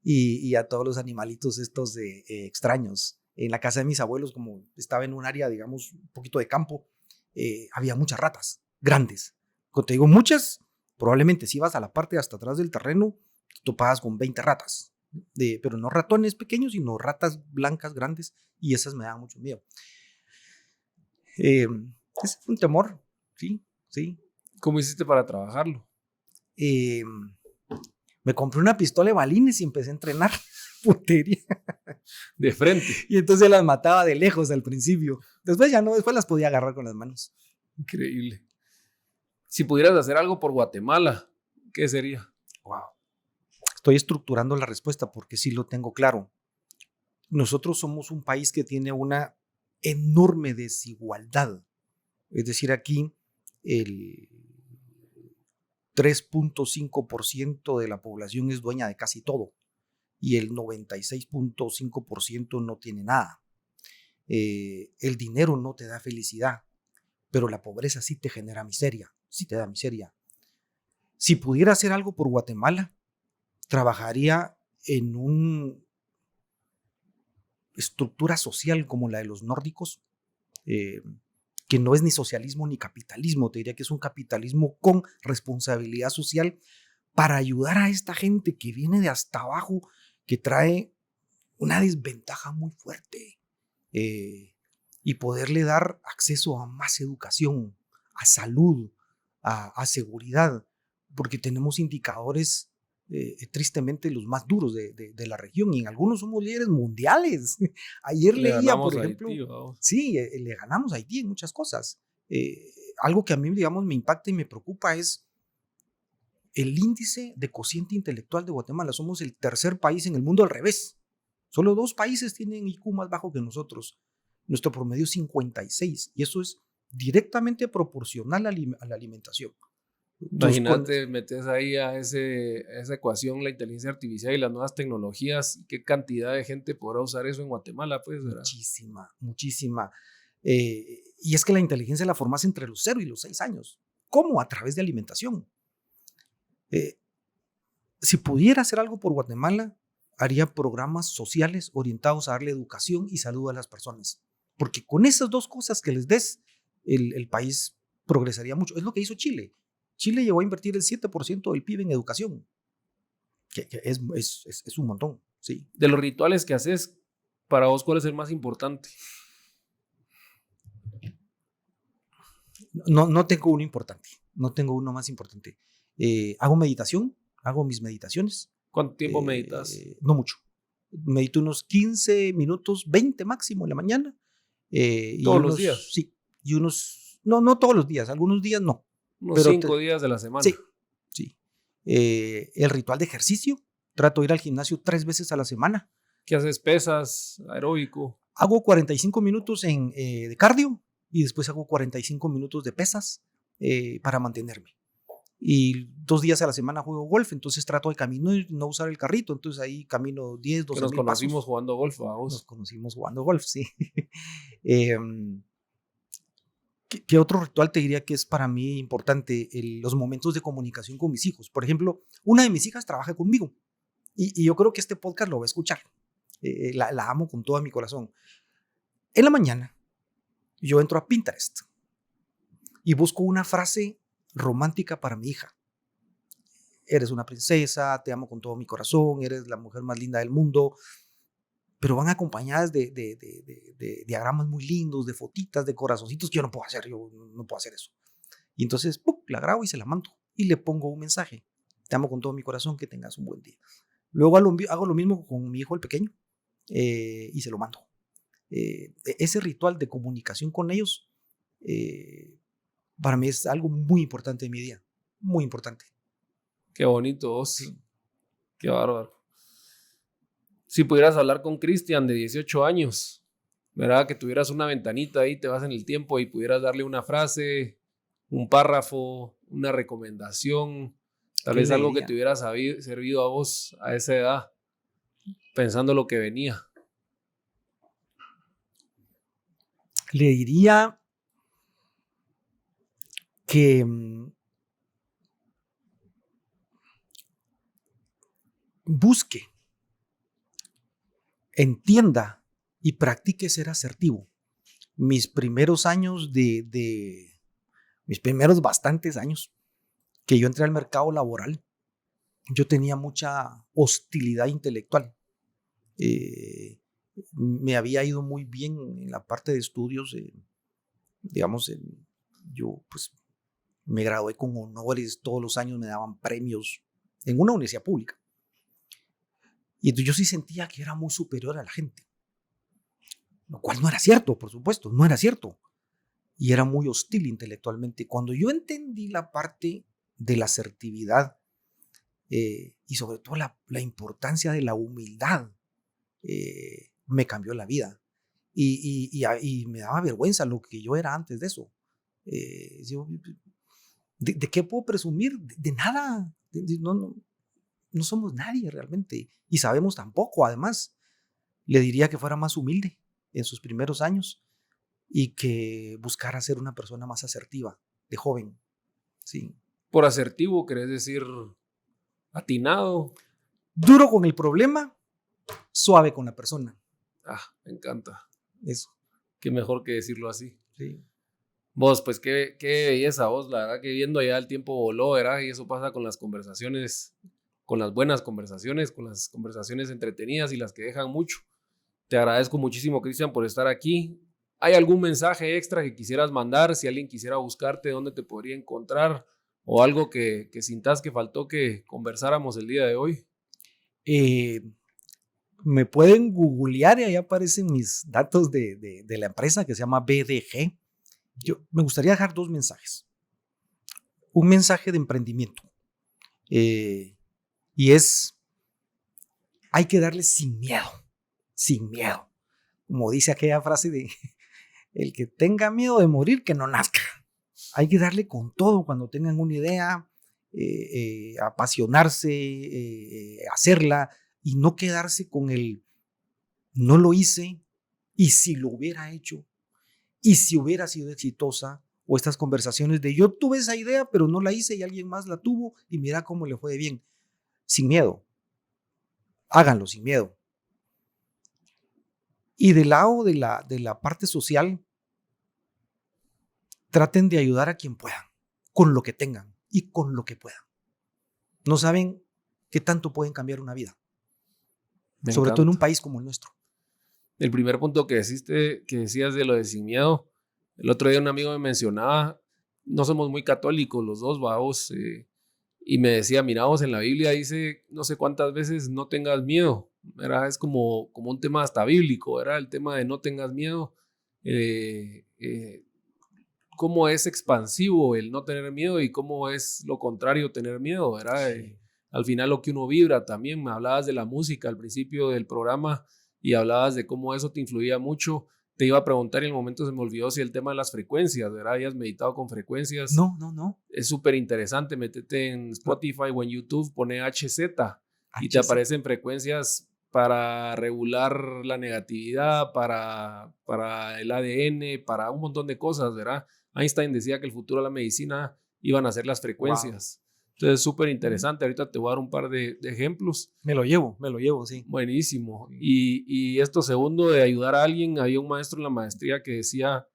y a todos los animalitos estos extraños. En la casa de mis abuelos, como estaba en un área, digamos, un poquito de campo, había muchas ratas grandes. Cuando te digo muchas, probablemente si ibas a la parte hasta atrás del terreno, te topabas con 20 ratas. Pero no ratones pequeños, sino ratas blancas grandes, y esas me daban mucho miedo. Ese fue un temor, sí. ¿Cómo hiciste para trabajarlo? Me compré una pistola de balines y empecé a entrenar puntería. De frente. Y entonces las mataba de lejos al principio. Después ya no, después las podía agarrar con las manos. Increíble. Si pudieras hacer algo por Guatemala, ¿qué sería? Wow. Estoy estructurando la respuesta porque sí lo tengo claro. Nosotros somos un país que tiene una enorme desigualdad. Es decir, aquí el 3.5% de la población es dueña de casi todo y el 96.5% no tiene nada. El dinero no te da felicidad, pero la pobreza sí te genera miseria, sí te da miseria. Si pudiera hacer algo por Guatemala, trabajaría en una estructura social como la de los nórdicos, que no es ni socialismo ni capitalismo, te diría que es un capitalismo con responsabilidad social para ayudar a esta gente que viene de hasta abajo, que trae una desventaja muy fuerte, y poderle dar acceso a más educación, a salud, a seguridad, porque tenemos indicadores tristemente los más duros de la región, y en algunos somos líderes mundiales. Ayer leía, por ejemplo, Haití, sí, le ganamos a Haití en muchas cosas. Algo que a mí, digamos, me impacta y me preocupa es el índice de cociente intelectual de Guatemala. Somos el tercer país en el mundo al revés. Solo 2 países tienen IQ más bajo que nosotros. Nuestro promedio es 56, y eso es directamente proporcional a la alimentación. Imagínate, metes ahí a esa ecuación la inteligencia artificial y las nuevas tecnologías, y qué cantidad de gente podrá usar eso en Guatemala, pues, ¿verdad? Muchísima. Y es que la inteligencia la formas entre los 0 y los 6 años. ¿Cómo? A través de alimentación. Si pudiera hacer algo por Guatemala, haría programas sociales orientados a darle educación y salud a las personas. Porque con esas dos cosas que les des, el país progresaría mucho. Es lo que hizo Chile. Chile llegó a invertir el 7% del PIB en educación, que es un montón. Sí. De los rituales que haces, para vos, ¿cuál es el más importante? No tengo uno importante. No tengo uno más importante. Hago meditación, hago mis meditaciones. ¿Cuánto tiempo meditas? No mucho. Medito unos 15 minutos, 20 máximo en la mañana. ¿Todos los días? Sí. Y no todos los días, algunos días no. Unos 5 días de la semana. Sí. El ritual de ejercicio, trato de ir al gimnasio 3 veces a la semana. ¿Qué haces? ¿Pesas? ¿Aeróbico? Hago 45 minutos de cardio y después hago 45 minutos de pesas para mantenerme. Y 2 días a la semana juego golf, entonces trato de caminar y no usar el carrito, entonces ahí camino 10, 12 mil pasos. Nos conocimos jugando golf, vamos. Nos conocimos jugando golf, sí. ¿Qué otro ritual te diría que es para mí importante? Los momentos de comunicación con mis hijos. Por ejemplo, una de mis hijas trabaja conmigo y yo creo que este podcast lo va a escuchar. La amo con todo mi corazón. En la mañana, yo entro a Pinterest y busco una frase romántica para mi hija. Eres una princesa, te amo con todo mi corazón, eres la mujer más linda del mundo. Pero van acompañadas de diagramas muy lindos, de fotitas, de corazoncitos que yo no puedo hacer eso. Y entonces, ¡pum!, la grabo y se la mando. Y le pongo un mensaje. Te amo con todo mi corazón, que tengas un buen día. Luego hago lo mismo con mi hijo el pequeño y se lo mando. Ese ritual de comunicación con ellos para mí es algo muy importante en mi día. Muy importante. Qué bonito, vos. Sí. Qué bárbaro. Si pudieras hablar con Cristian de 18 años, ¿verdad? Que tuvieras una ventanita ahí, te vas en el tiempo y pudieras darle una frase, un párrafo, una recomendación, tal vez algo que te hubiera servido a vos a esa edad, pensando lo que venía. Le diría que busque, entienda y practique ser asertivo. Mis primeros años mis primeros bastantes años que yo entré al mercado laboral, yo tenía mucha hostilidad intelectual. Me había ido muy bien en la parte de estudios, yo pues me gradué con honores, todos los años me daban premios en una universidad pública. Y entonces yo sí sentía que era muy superior a la gente. Lo cual no era cierto, por supuesto, no era cierto. Y era muy hostil intelectualmente. Cuando yo entendí la parte de la asertividad y sobre todo la importancia de la humildad, me cambió la vida. Y me daba vergüenza lo que yo era antes de eso. ¿De qué puedo presumir? De nada. No somos nadie realmente. Y sabemos tampoco, además. Le diría que fuera más humilde en sus primeros años y que buscara ser una persona más asertiva, de joven. Sí. Por asertivo, ¿querés decir atinado? Duro con el problema, suave con la persona. Me encanta. Eso. Qué mejor que decirlo así. Sí. Vos, pues qué belleza, vos, la verdad que viendo allá el tiempo voló, ¿verdad? Y eso pasa con las conversaciones, con las buenas conversaciones, con las conversaciones entretenidas y las que dejan mucho. Te agradezco muchísimo, Cristian, por estar aquí. ¿Hay algún mensaje extra que quisieras mandar? Si alguien quisiera buscarte, ¿dónde te podría encontrar? ¿O algo que sintas que faltó que conversáramos el día de hoy? Me pueden googlear y ahí aparecen mis datos de la empresa que se llama BDG. Me gustaría dejar 2 mensajes. Un mensaje de emprendimiento. Y es, hay que darle sin miedo. Sin miedo. Como dice aquella frase de, el que tenga miedo de morir, que no nazca. Hay que darle con todo cuando tengan una idea. apasionarse, hacerla y no quedarse con el no lo hice y si lo hubiera hecho y si hubiera sido exitosa, o estas conversaciones de yo tuve esa idea pero no la hice y alguien más la tuvo y mira cómo le fue de bien. Sin miedo, háganlo sin miedo. Y del lado de la parte social, traten de ayudar a quien puedan, con lo que tengan y con lo que puedan. No saben qué tanto pueden cambiar una vida, sobre todo en un país como el nuestro. El primer punto que decías de lo de sin miedo, el otro día un amigo me mencionaba, no somos muy católicos los dos, vamos, y me decía, mira vos, en la Biblia dice no sé cuántas veces no tengas miedo, ¿verdad? Es como un tema hasta bíblico, ¿verdad? El tema de no tengas miedo, cómo es expansivo el no tener miedo y cómo es lo contrario tener miedo, ¿verdad? Sí. Al final lo que uno vibra también, me hablabas de la música al principio del programa y hablabas de cómo eso te influía mucho. Te iba a preguntar y en el momento se me olvidó si el tema de las frecuencias, ¿verdad? ¿Habías meditado con frecuencias? No. Es súper interesante, métete en Spotify o en YouTube, pone HZ y te aparecen frecuencias para regular la negatividad, para el ADN, para un montón de cosas, ¿verdad? Einstein decía que el futuro de la medicina iban a ser las frecuencias. Wow. Entonces, súper interesante. Ahorita te voy a dar un par de ejemplos. Me lo llevo, sí. Buenísimo. Y esto segundo de ayudar a alguien, había un maestro en la maestría que decía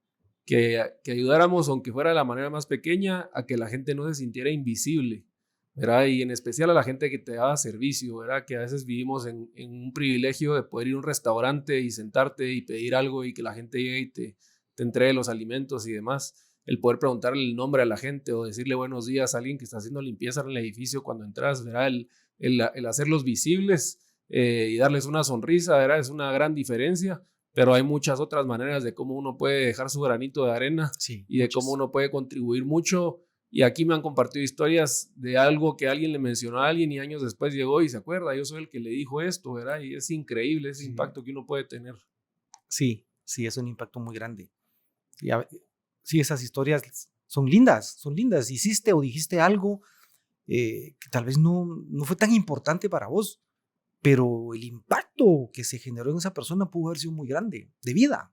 que ayudáramos, aunque fuera de la manera más pequeña, a que la gente no se sintiera invisible, ¿verdad? Y en especial a la gente que te daba servicio, ¿verdad? Que a veces vivimos en un privilegio de poder ir a un restaurante y sentarte y pedir algo y que la gente llegue y te entregue los alimentos y demás. El poder preguntarle el nombre a la gente o decirle buenos días a alguien que está haciendo limpieza en el edificio cuando entras, ¿verdad? El hacerlos visibles y darles una sonrisa, ¿verdad? Es una gran diferencia, pero hay muchas otras maneras de cómo uno puede dejar su granito de arena y de cómo uno puede contribuir mucho. Y aquí me han compartido historias de algo que alguien le mencionó a alguien y años después llegó y se acuerda, yo soy el que le dijo esto, ¿verdad? Y es increíble ese impacto que uno puede tener. Sí, es un impacto muy grande. Sí, esas historias son lindas. Hiciste o dijiste algo que tal vez no fue tan importante para vos, pero el impacto que se generó en esa persona pudo haber sido muy grande, de vida.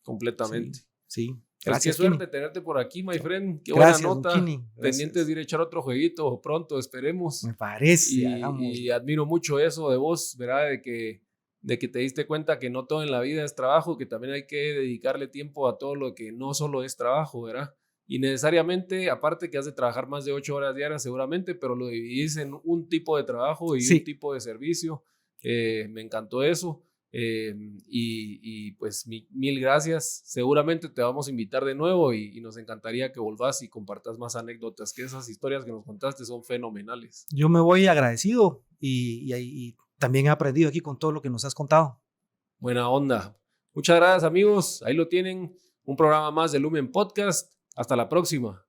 Completamente. Sí. Gracias, qué suerte tenerte por aquí, my friend. Qué buena nota. Pendientes de ir a echar otro jueguito pronto, esperemos. Me parece. Y admiro mucho eso de vos, ¿verdad? De que te diste cuenta que no todo en la vida es trabajo, que también hay que dedicarle tiempo a todo lo que no solo es trabajo, ¿verdad? Y necesariamente, aparte que has de trabajar más de 8 horas diarias seguramente, pero lo dividís en un tipo de trabajo y un tipo de servicio. Me encantó eso. Y pues mil gracias. Seguramente te vamos a invitar de nuevo y nos encantaría que volvás y compartas más anécdotas, que esas historias que nos contaste son fenomenales. Yo me voy agradecido y también he aprendido aquí con todo lo que nos has contado. Buena onda. Muchas gracias, amigos. Ahí lo tienen. Un programa más de Lumen Podcast. Hasta la próxima.